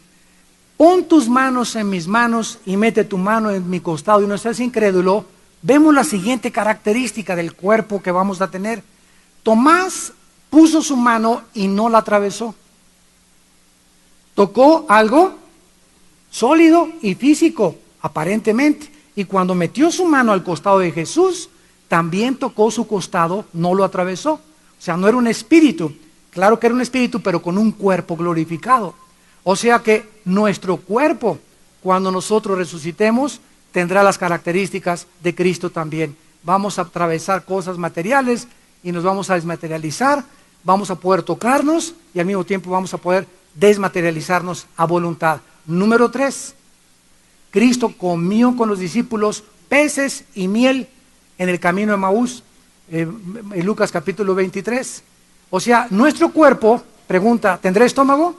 pon tus manos en mis manos y mete tu mano en mi costado y no seas incrédulo. Vemos la siguiente característica del cuerpo que vamos a tener. Tomás puso su mano y no la atravesó. Tocó algo sólido y físico, aparentemente. Y cuando metió su mano al costado de Jesús, también tocó su costado, no lo atravesó. O sea, no era un espíritu. Claro que era un espíritu, pero con un cuerpo glorificado. O sea que nuestro cuerpo, cuando nosotros resucitemos, tendrá las características de Cristo también. Vamos a atravesar cosas materiales y nos vamos a desmaterializar, vamos a poder tocarnos y al mismo tiempo vamos a poder desmaterializarnos a voluntad. Número 3, Cristo comió con los discípulos peces y miel en el camino de Emaús, en Lucas capítulo 23. O sea, nuestro cuerpo, pregunta, ¿tendrá estómago?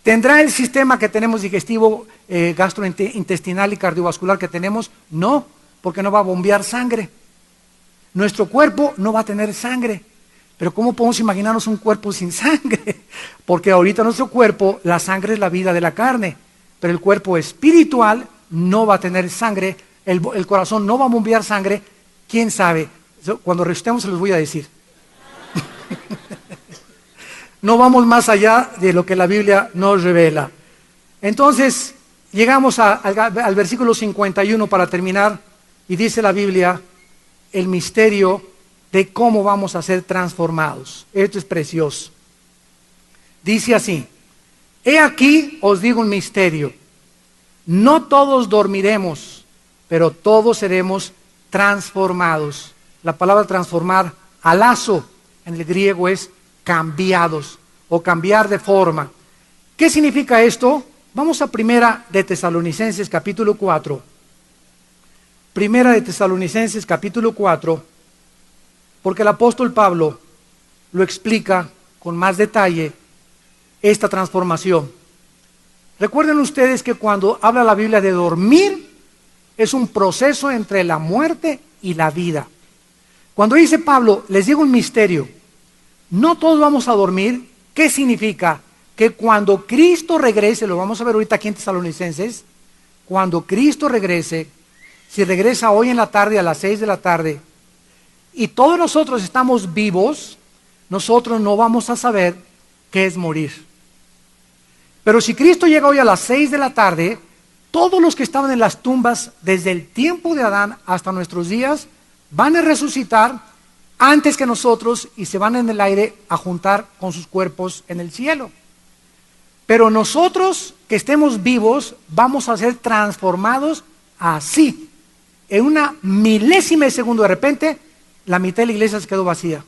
¿Tendrá el sistema que tenemos digestivo, gastrointestinal y cardiovascular que tenemos? No, porque no va a bombear sangre. Nuestro cuerpo no va a tener sangre. Pero ¿cómo podemos imaginarnos un cuerpo sin sangre? Porque ahorita nuestro cuerpo, la sangre es la vida de la carne. Pero el cuerpo espiritual no va a tener sangre, el corazón no va a bombear sangre. ¿Quién sabe? Cuando resucitemos se los voy a decir. No vamos más allá de lo que la Biblia nos revela. Entonces, llegamos al versículo 51 para terminar, y dice la Biblia el misterio de cómo vamos a ser transformados. Esto es precioso. Dice así: he aquí os digo un misterio, no todos dormiremos, pero todos seremos transformados. La palabra transformar, alazo, en el griego es cambiados o cambiar de forma. ¿Qué significa esto? Vamos a Primera de Tesalonicenses capítulo 4. Primera de Tesalonicenses capítulo 4, porque el apóstol Pablo lo explica con más detalle esta transformación. Recuerden ustedes que cuando habla la Biblia de dormir, es un proceso entre la muerte y la vida. Cuando dice Pablo, les digo un misterio, no todos vamos a dormir. ¿Qué significa? Que cuando Cristo regrese, lo vamos a ver ahorita aquí en Tesalonicenses, cuando Cristo regrese, si regresa hoy en la tarde a las 6 de la tarde, y todos nosotros estamos vivos, nosotros no vamos a saber qué es morir. Pero si Cristo llega hoy a las 6 de la tarde, todos los que estaban en las tumbas desde el tiempo de Adán hasta nuestros días, van a resucitar antes que nosotros y se van en el aire a juntar con sus cuerpos en el cielo. Pero nosotros que estemos vivos vamos a ser transformados así. En una milésima de segundo, de repente, la mitad de la iglesia se quedó vacía.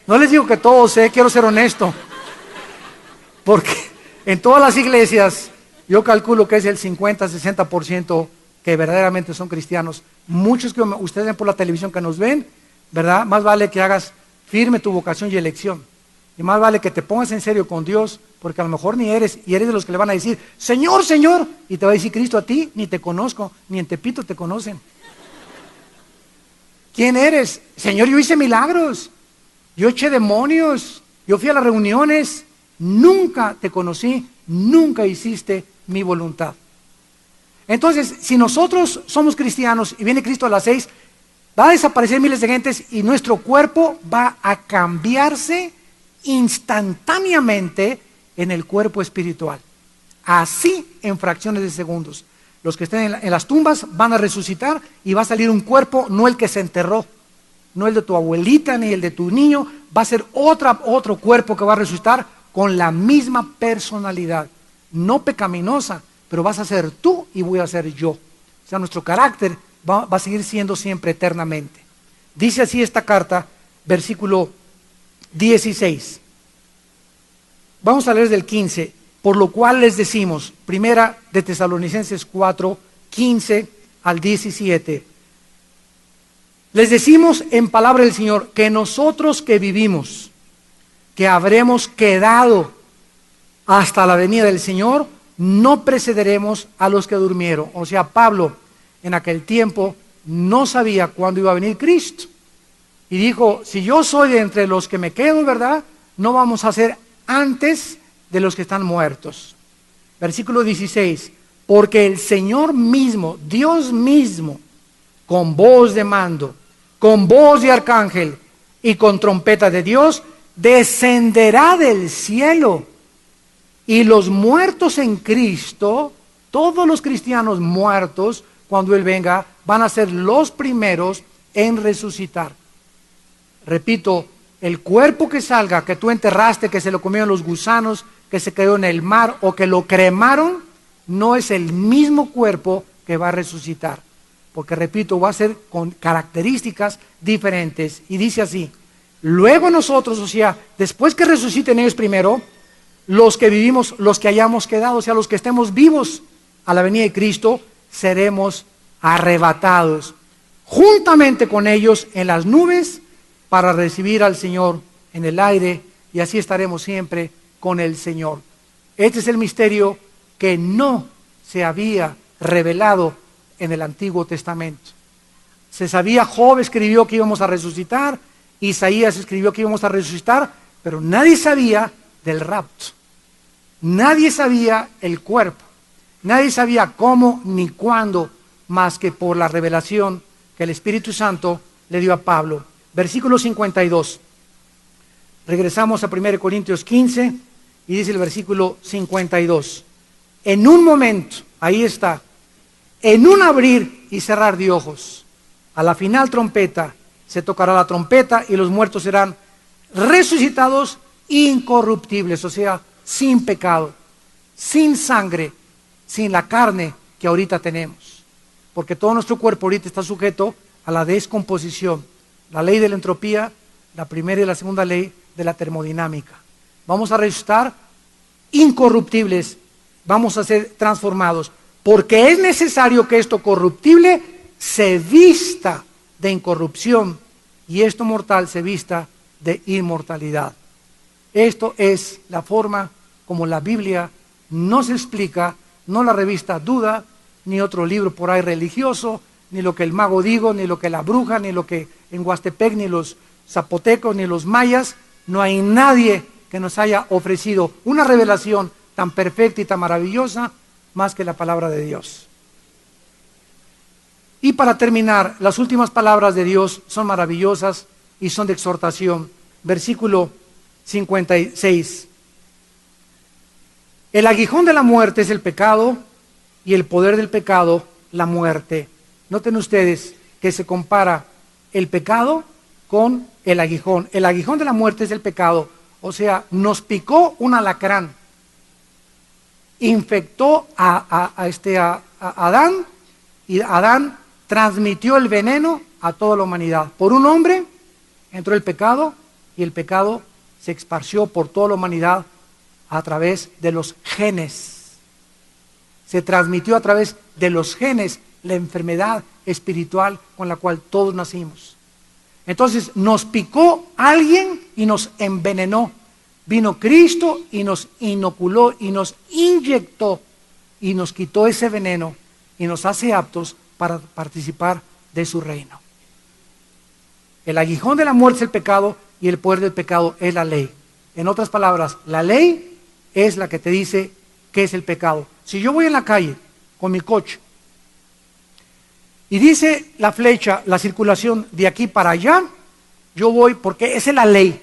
No les digo que todos, quiero ser honesto. Porque en todas las iglesias, yo calculo que es el 50-60% que verdaderamente son cristianos. Muchos que ustedes ven por la televisión que nos ven, ¿verdad? Más vale que hagas firme tu vocación y elección. Y más vale que te pongas en serio con Dios, porque a lo mejor ni eres, y eres de los que le van a decir, Señor, Señor, y te va a decir Cristo a ti, ni te conozco, ni en Tepito te conocen. ¿Quién eres? Señor, yo hice milagros, yo eché demonios, yo fui a las reuniones, nunca te conocí, nunca hiciste mi voluntad. Entonces, si nosotros somos cristianos y viene Cristo a las 6, va a desaparecer miles de gentes y nuestro cuerpo va a cambiarse instantáneamente en el cuerpo espiritual. Así en fracciones de segundos. Los que estén en las tumbas van a resucitar y va a salir un cuerpo, no el que se enterró, no el de tu abuelita ni el de tu niño, va a ser otro cuerpo que va a resucitar con la misma personalidad, no pecaminosa, pero vas a ser tú y voy a ser yo. O sea, nuestro carácter va a seguir siendo siempre eternamente. Dice así esta carta, versículo 16. Vamos a leer del 15. Por lo cual les decimos, Primera de Tesalonicenses 4, 15 al 17. Les decimos en palabra del Señor que nosotros que vivimos, que habremos quedado hasta la venida del Señor, no precederemos a los que durmieron. O sea, Pablo en aquel tiempo no sabía cuándo iba a venir Cristo. Y dijo, si yo soy de entre los que me quedo, ¿verdad? No vamos a ser antes de los que están muertos. Versículo 16, porque el Señor mismo, Dios mismo, con voz de mando, con voz de arcángel y con trompeta de Dios, descenderá del cielo. Y los muertos en Cristo, todos los cristianos muertos, cuando Él venga, van a ser los primeros en resucitar. Repito, el cuerpo que salga, que tú enterraste, que se lo comieron los gusanos, que se quedó en el mar o que lo cremaron, no es el mismo cuerpo que va a resucitar. Porque repito, va a ser con características diferentes. Y dice así, luego nosotros, o sea, después que resuciten ellos primero, los que vivimos, los que hayamos quedado, o sea, los que estemos vivos a la venida de Cristo, seremos arrebatados juntamente con ellos en las nubes para recibir al Señor en el aire, y así estaremos siempre con el Señor. Este es el misterio que no se había revelado en el Antiguo Testamento. Se sabía, Job escribió que íbamos a resucitar, Isaías escribió que íbamos a resucitar, pero nadie sabía del rapto. Nadie sabía el cuerpo. Nadie sabía cómo ni cuándo, más que por la revelación que el Espíritu Santo le dio a Pablo. Versículo 52. Regresamos a 1 Corintios 15 Y dice el versículo 52. En un momento, ahí está, en un abrir y cerrar de ojos, a la final trompeta, se tocará la trompeta y los muertos serán resucitados incorruptibles, o sea, sin pecado, sin sangre, sin la carne que ahorita tenemos. Porque todo nuestro cuerpo ahorita está sujeto a la descomposición, la ley de la entropía, la primera y la segunda ley de la termodinámica. Vamos a resucitar incorruptibles, vamos a ser transformados, porque es necesario que esto corruptible se vista de incorrupción y esto mortal se vista de inmortalidad. Esto es la forma como la Biblia nos explica, no la revista Duda, ni otro libro por ahí religioso, ni lo que el mago digo, ni lo que la bruja, ni lo que en Huastepec, ni los zapotecos, ni los mayas. No hay nadie que nos haya ofrecido una revelación tan perfecta y tan maravillosa más que la palabra de Dios. Y para terminar, las últimas palabras de Dios son maravillosas y son de exhortación. Versículo 56. El aguijón de la muerte es el pecado y el poder del pecado la muerte. Noten ustedes que se compara el pecado con el aguijón. El aguijón de la muerte es el pecado, o sea, nos picó un alacrán, infectó a Adán y Adán transmitió el veneno a toda la humanidad. Por un hombre entró el pecado y el pecado se esparció por toda la humanidad a través de los genes. Se transmitió a través de los genes la enfermedad espiritual con la cual todos nacimos. Entonces nos picó alguien y nos envenenó. Vino Cristo y nos inoculó y nos inyectó y nos quitó ese veneno y nos hace aptos para participar de su reino. El aguijón de la muerte es el pecado y el poder del pecado es la ley. En otras palabras, la ley es la que te dice qué es el pecado. Si yo voy en la calle con mi coche y dice la flecha, la circulación de aquí para allá, yo voy porque esa es la ley.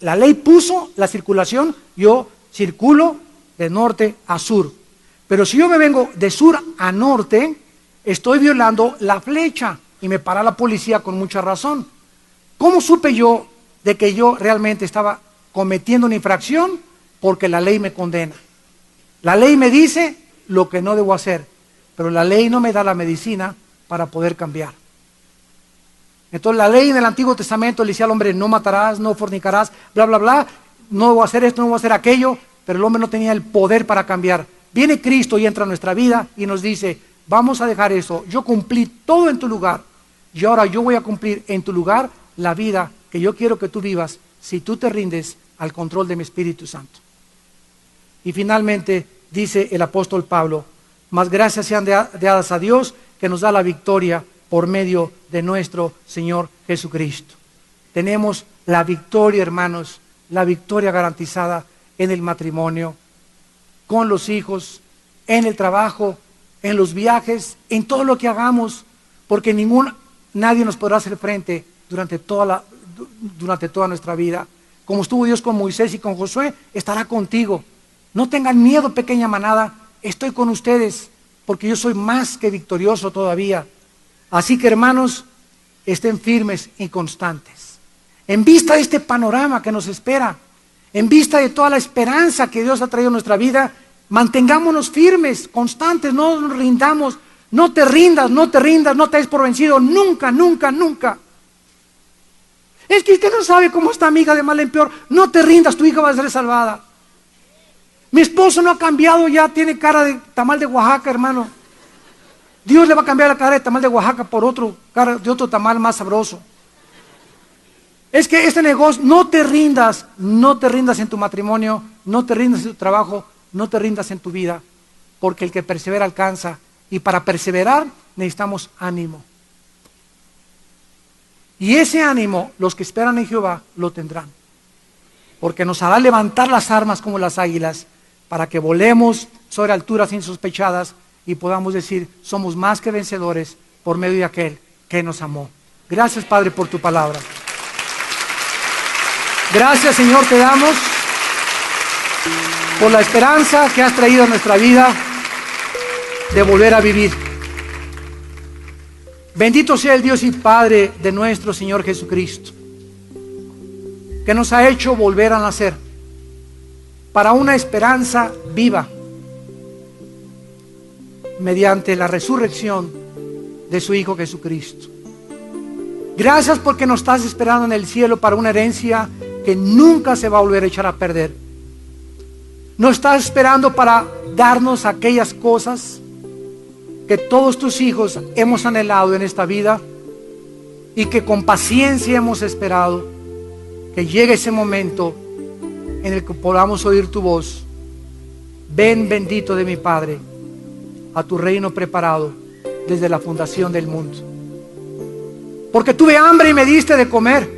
La ley puso la circulación, yo circulo de norte a sur. Pero si yo me vengo de sur a norte, estoy violando la flecha y me para la policía con mucha razón. ¿Cómo supe yo de que yo realmente estaba cometiendo una infracción? Porque la ley me condena. La ley me dice lo que no debo hacer, pero la ley no me da la medicina para poder cambiar. Entonces la ley en el Antiguo Testamento le decía al hombre, no matarás, no fornicarás, bla, bla, bla, no voy a hacer esto, no voy a hacer aquello, pero el hombre no tenía el poder para cambiar. Viene Cristo y entra a nuestra vida y nos dice, vamos a dejar eso, yo cumplí todo en tu lugar, y ahora yo voy a cumplir en tu lugar la vida que yo quiero que tú vivas, si tú te rindes al control de mi Espíritu Santo. Y finalmente dice el apóstol Pablo, más gracias sean dadas a Dios que nos da la victoria por medio de nuestro Señor Jesucristo. Tenemos la victoria, hermanos, la victoria garantizada en el matrimonio, con los hijos, en el trabajo, en los viajes, en todo lo que hagamos, porque nadie nos podrá hacer frente durante toda nuestra vida. Como estuvo Dios con Moisés y con Josué, estará contigo. No tengan miedo, pequeña manada, estoy con ustedes, porque yo soy más que victorioso todavía. Así que, hermanos, estén firmes y constantes. En vista de este panorama que nos espera, en vista de toda la esperanza que Dios ha traído a nuestra vida, mantengámonos firmes, constantes, no nos rindamos, no te rindas, no te des por vencido, nunca, nunca, nunca. Es que usted no sabe cómo está amiga de mal en peor, no te rindas, tu hija va a ser salvada. Mi esposo no ha cambiado, ya tiene cara de tamal de Oaxaca, hermano. Dios le va a cambiar la cara de tamal de Oaxaca por cara de otro tamal más sabroso. Es que este negocio, no te rindas en tu matrimonio, no te rindas en tu trabajo, no te rindas en tu vida, porque el que persevera alcanza, y para perseverar necesitamos ánimo. Y ese ánimo, los que esperan en Jehová, lo tendrán, porque nos hará levantar las armas como las águilas, para que volemos sobre alturas insospechadas, y podamos decir, somos más que vencedores por medio de aquel que nos amó. Gracias, Padre, por tu palabra. Gracias, Señor, te damos. por la esperanza que has traído a nuestra vida de volver a vivir. Bendito sea el Dios y Padre de nuestro Señor Jesucristo, que nos ha hecho volver a nacer para una esperanza viva mediante la resurrección de su Hijo Jesucristo. Gracias porque nos estás esperando en el cielo para una herencia que nunca se va a volver a echar a perder. Nos estás esperando para darnos aquellas cosas que todos tus hijos hemos anhelado en esta vida y que con paciencia hemos esperado que llegue ese momento en el que podamos oír tu voz. Ven, bendito de mi Padre, a tu reino preparado desde la fundación del mundo. Porque tuve hambre y me diste de comer,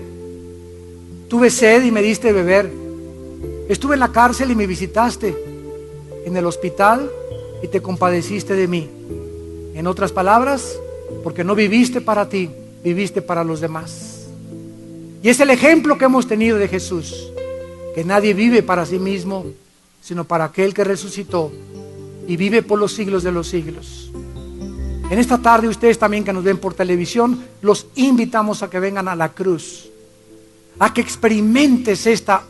tuve sed y me diste de beber, estuve en la cárcel y me visitaste, en el hospital y te compadeciste de mí. En otras palabras, porque no viviste para ti, viviste para los demás. Y es el ejemplo que hemos tenido de Jesús, que nadie vive para sí mismo, sino para aquel que resucitó y vive por los siglos de los siglos. En esta tarde, ustedes también que nos ven por televisión, los invitamos a que vengan a la cruz, a que experimentes esta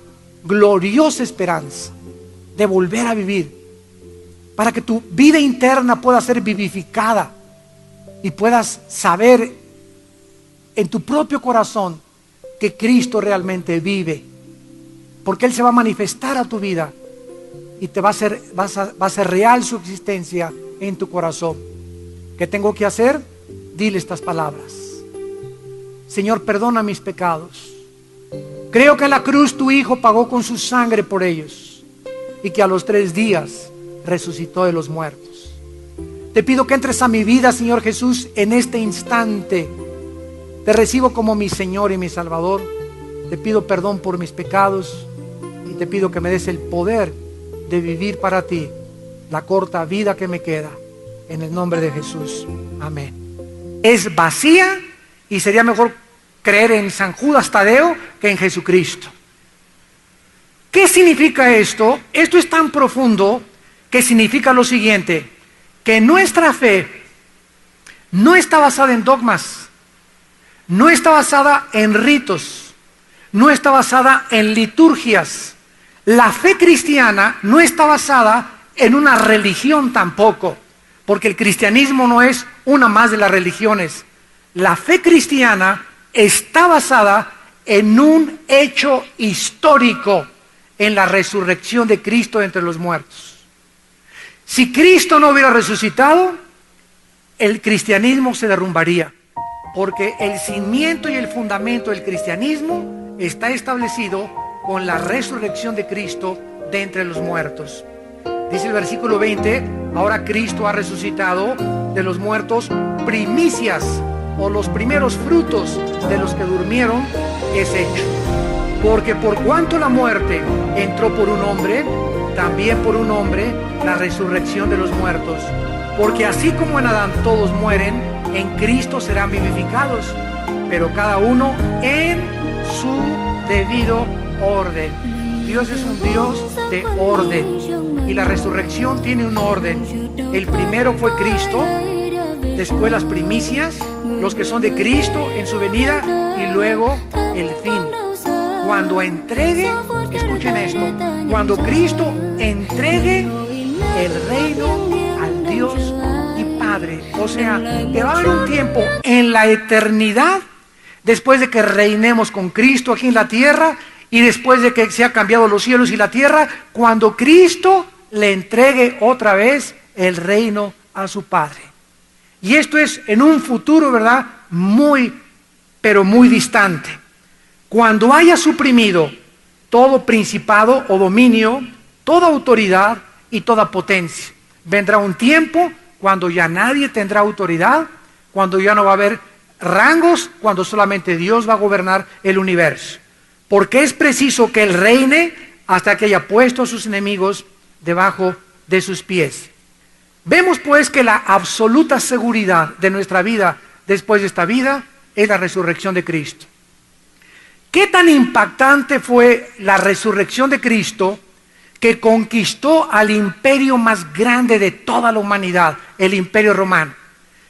gloriosa esperanza de volver a vivir, para que tu vida interna pueda ser vivificada y puedas saber en tu propio corazón que Cristo realmente vive, porque Él se va a manifestar a tu vida y te va a ser real su existencia en tu corazón. ¿Qué tengo que hacer? Dile estas palabras: Señor, perdona mis pecados. Creo que en la cruz tu Hijo pagó con su sangre por ellos y que a los 3 días resucitó de los muertos. Te pido que entres a mi vida, Señor Jesús, en este instante. Te recibo como mi Señor y mi Salvador. Te pido perdón por mis pecados y te pido que me des el poder de vivir para ti la corta vida que me queda. En el nombre de Jesús. Amén. Es vacía y sería mejor creer en San Judas Tadeo que en Jesucristo. ¿Qué significa esto? Esto es tan profundo que significa lo siguiente: que nuestra fe no está basada en dogmas, no está basada en ritos, no está basada en liturgias. La fe cristiana no está basada en una religión tampoco, porque el cristianismo no es una más de las religiones. La fe cristiana está basada en un hecho histórico, en la resurrección de Cristo de entre los muertos. Si Cristo no hubiera resucitado, el cristianismo se derrumbaría, porque el cimiento y el fundamento del cristianismo está establecido con la resurrección de Cristo de entre los muertos. Dice el versículo 20, ahora Cristo ha resucitado de los muertos, primicias o los primeros frutos de los que durmieron es hecho. Porque por cuanto la muerte entró por un hombre, también por un hombre la resurrección de los muertos. Porque así como en Adán todos mueren, en Cristo serán vivificados, pero cada uno en su debido orden. Dios es un Dios de orden y la resurrección tiene un orden. El primero fue Cristo, después las primicias, los que son de Cristo en su venida y luego el fin. Cuando entregue, escuchen esto, cuando Cristo entregue el reino al Dios y Padre, o sea, que va a haber un tiempo en la eternidad, después de que reinemos con Cristo aquí en la tierra y después de que se ha cambiado los cielos y la tierra, cuando Cristo le entregue otra vez el reino a su Padre. Y esto es en un futuro, ¿verdad? Muy, pero muy distante. Cuando haya suprimido todo principado o dominio, toda autoridad y toda potencia, vendrá un tiempo cuando ya nadie tendrá autoridad, cuando ya no va a haber rangos, cuando solamente Dios va a gobernar el universo. Porque es preciso que Él reine hasta que haya puesto a sus enemigos debajo de sus pies. Vemos pues que la absoluta seguridad de nuestra vida después de esta vida es la resurrección de Cristo. ¿Qué tan impactante fue la resurrección de Cristo que conquistó al imperio más grande de toda la humanidad, el Imperio Romano,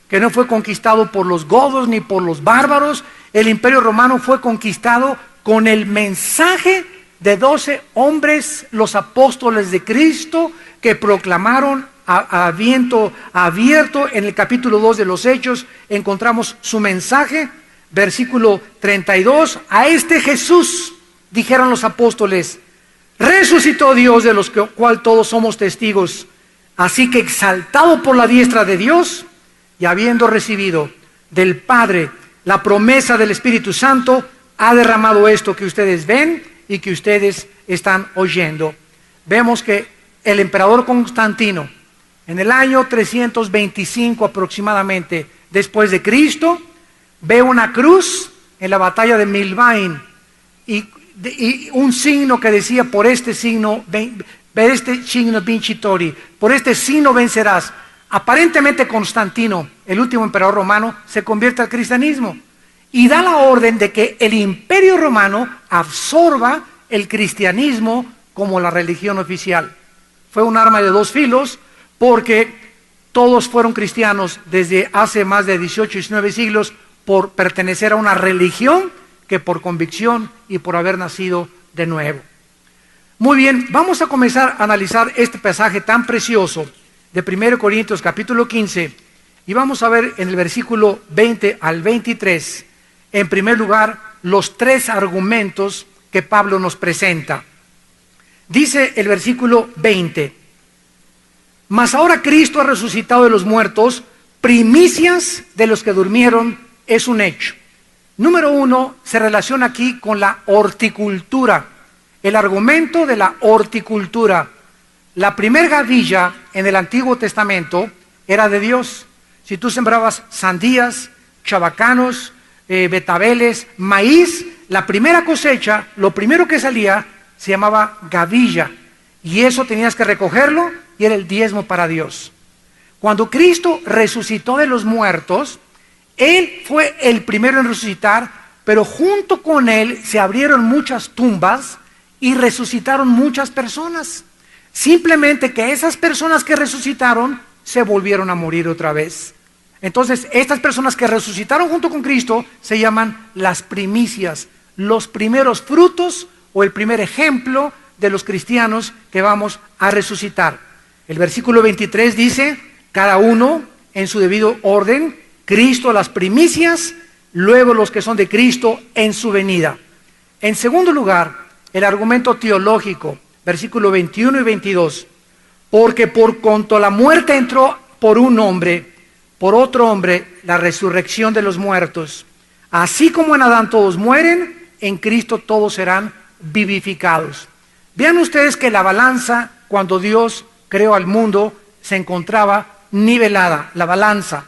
que no fue conquistado por los godos ni por los bárbaros. El Imperio Romano fue conquistado con el mensaje de 12 hombres, los apóstoles de Cristo, que proclamaron a viento abierto. En el capítulo 2 de los Hechos encontramos su mensaje, versículo 32, a este Jesús, dijeron los apóstoles, resucitó Dios, de los cual todos somos testigos. Así que exaltado por la diestra de Dios y habiendo recibido del Padre la promesa del Espíritu Santo, ha derramado esto que ustedes ven y que ustedes están oyendo. Vemos que el emperador Constantino, en el año 325 aproximadamente después de Cristo, ve una cruz en la batalla de Milvain y un signo que decía, por este signo vincitori, por este signo vencerás. Aparentemente Constantino, el último emperador romano, se convierte al cristianismo y da la orden de que el imperio romano absorba el cristianismo como la religión oficial. Fue un arma de dos filos, porque todos fueron cristianos desde hace más de 18 y 19 siglos por pertenecer a una religión que por convicción y por haber nacido de nuevo. Muy bien, vamos a comenzar a analizar este pasaje tan precioso de 1 Corintios capítulo 15 y vamos a ver en el versículo 20 al 23, en primer lugar, los tres argumentos que Pablo nos presenta. Dice el versículo 20, mas ahora Cristo ha resucitado de los muertos, primicias de los que durmieron, es un hecho. Número uno, se relaciona aquí con la horticultura, el argumento de la horticultura. La primer gavilla en el Antiguo Testamento era de Dios. Si tú sembrabas sandías, chabacanos, betabeles, maíz, la primera cosecha, lo primero que salía se llamaba gavilla, y eso tenías que recogerlo y era el diezmo para Dios. Cuando Cristo resucitó de los muertos, Él fue el primero en resucitar, pero junto con Él se abrieron muchas tumbas y resucitaron muchas personas. Simplemente que esas personas que resucitaron se volvieron a morir otra vez. Entonces, estas personas que resucitaron junto con Cristo se llaman las primicias, los primeros frutos o el primer ejemplo de los cristianos que vamos a resucitar. El versículo 23 dice, cada uno en su debido orden, Cristo las primicias, luego los que son de Cristo en su venida. En segundo lugar, el argumento teológico, versículo 21 y 22, porque por cuanto la muerte entró por un hombre, por otro hombre la resurrección de los muertos, así como en Adán todos mueren, en Cristo todos serán vivificados. Vean ustedes que la balanza, cuando Dios creó al mundo, se encontraba nivelada, la balanza.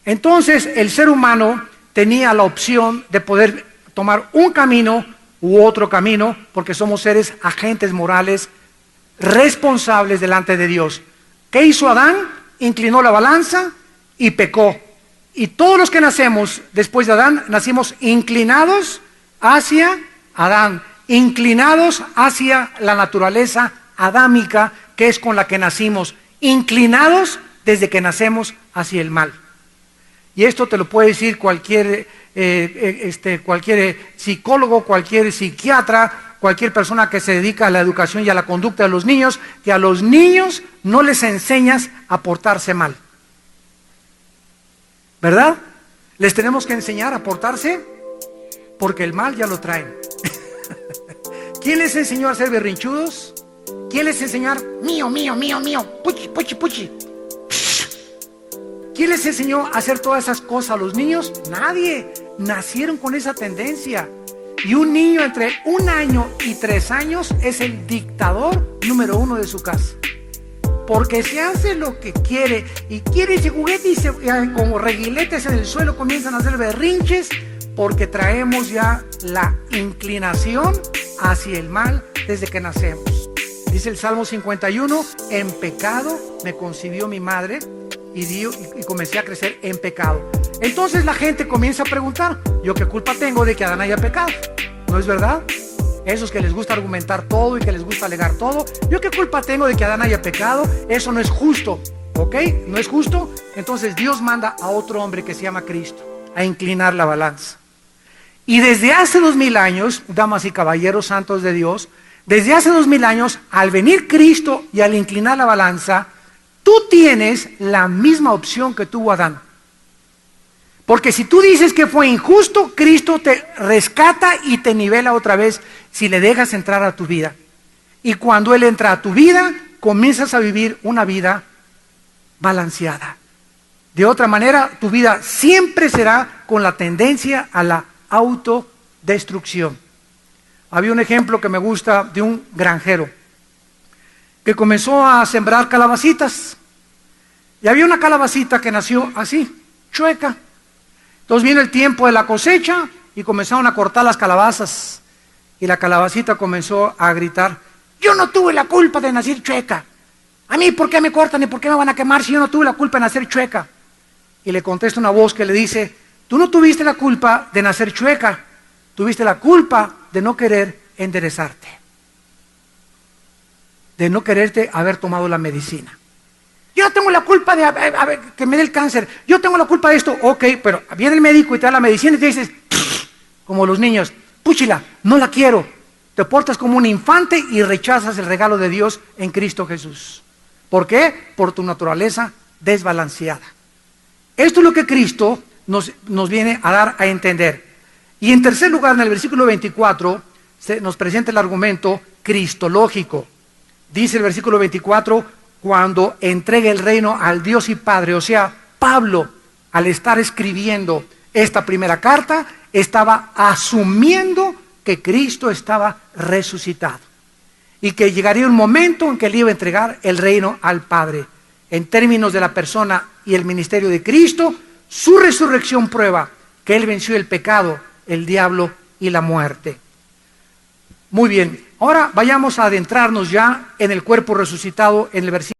Entonces el ser humano tenía la opción de poder tomar un camino u otro camino, porque somos seres agentes morales, responsables delante de Dios. ¿Qué hizo Adán? Inclinó la balanza y pecó. Y todos los que nacemos después de Adán, nacimos inclinados hacia Adán, inclinados hacia la naturaleza adámica, que es con la que nacimos, inclinados desde que nacemos hacia el mal. Y esto te lo puede decir cualquier psicólogo, cualquier psiquiatra, cualquier persona que se dedica a la educación y a la conducta de los niños, que a los niños no les enseñas a portarse mal. ¿Verdad? Les tenemos que enseñar a portarse porque el mal ya lo traen. ¿Quién les enseñó a ser berrinchudos? ¿Quién les enseñó mío, mío, mío, mío, puchi, puchi, puchi? ¿Quién les enseñó a hacer todas esas cosas a los niños? Nadie. Nacieron con esa tendencia. Y un niño entre 1 año y 3 años es el dictador número 1 de su casa. Porque se hace lo que quiere y quiere ese juguete y como reguiletes en el suelo comienzan a hacer berrinches porque traemos ya la inclinación hacia el mal desde que nacemos. Dice el Salmo 51, en pecado me concibió mi madre y comencé a crecer en pecado. Entonces la gente comienza a preguntar, ¿yo qué culpa tengo de que Adán haya pecado? ¿No es verdad? esos que les gusta argumentar todo y que les gusta alegar todo. ¿Yo qué culpa tengo de que Adán haya pecado? Eso no es justo, ¿ok? No es justo. Entonces Dios manda a otro hombre que se llama Cristo a inclinar la balanza. Y desde hace 2000 años, damas y caballeros santos de Dios, desde hace 2000 años, al venir Cristo y al inclinar la balanza, tú tienes la misma opción que tuvo Adán. Porque si tú dices que fue injusto, Cristo te rescata y te nivela otra vez si le dejas entrar a tu vida. Y cuando Él entra a tu vida, comienzas a vivir una vida balanceada. De otra manera, tu vida siempre será con la tendencia a la autodestrucción. Había un ejemplo que me gusta de un granjero que comenzó a sembrar calabacitas. Y había una calabacita que nació así, chueca. Entonces viene el tiempo de la cosecha y comenzaron a cortar las calabazas. Y la calabacita comenzó a gritar: yo no tuve la culpa de nacer chueca. A mí, ¿por qué me cortan y por qué me van a quemar si yo no tuve la culpa de nacer chueca? Y le contesta una voz que le dice: tú no tuviste la culpa de nacer chueca, tuviste la culpa de no querer enderezarte, de no quererte haber tomado la medicina. Yo no tengo la culpa de que me dé el cáncer, yo tengo la culpa de esto. Ok, pero viene el médico y te da la medicina y te dices, como los niños, púchila, no la quiero. Te portas como un infante y rechazas el regalo de Dios en Cristo Jesús. ¿Por qué? Por tu naturaleza desbalanceada. Esto es lo que Cristo nos viene a dar a entender. Y en tercer lugar, en el versículo 24, nos presenta el argumento cristológico. Dice el versículo 24, cuando entregue el reino al Dios y Padre. O sea, Pablo, al estar escribiendo esta primera carta, estaba asumiendo que Cristo estaba resucitado y que llegaría un momento en que él iba a entregar el reino al Padre. En términos de la persona y el ministerio de Cristo, su resurrección prueba que él venció el pecado, el diablo y la muerte. Muy bien, ahora vayamos a adentrarnos ya en el cuerpo resucitado en el versículo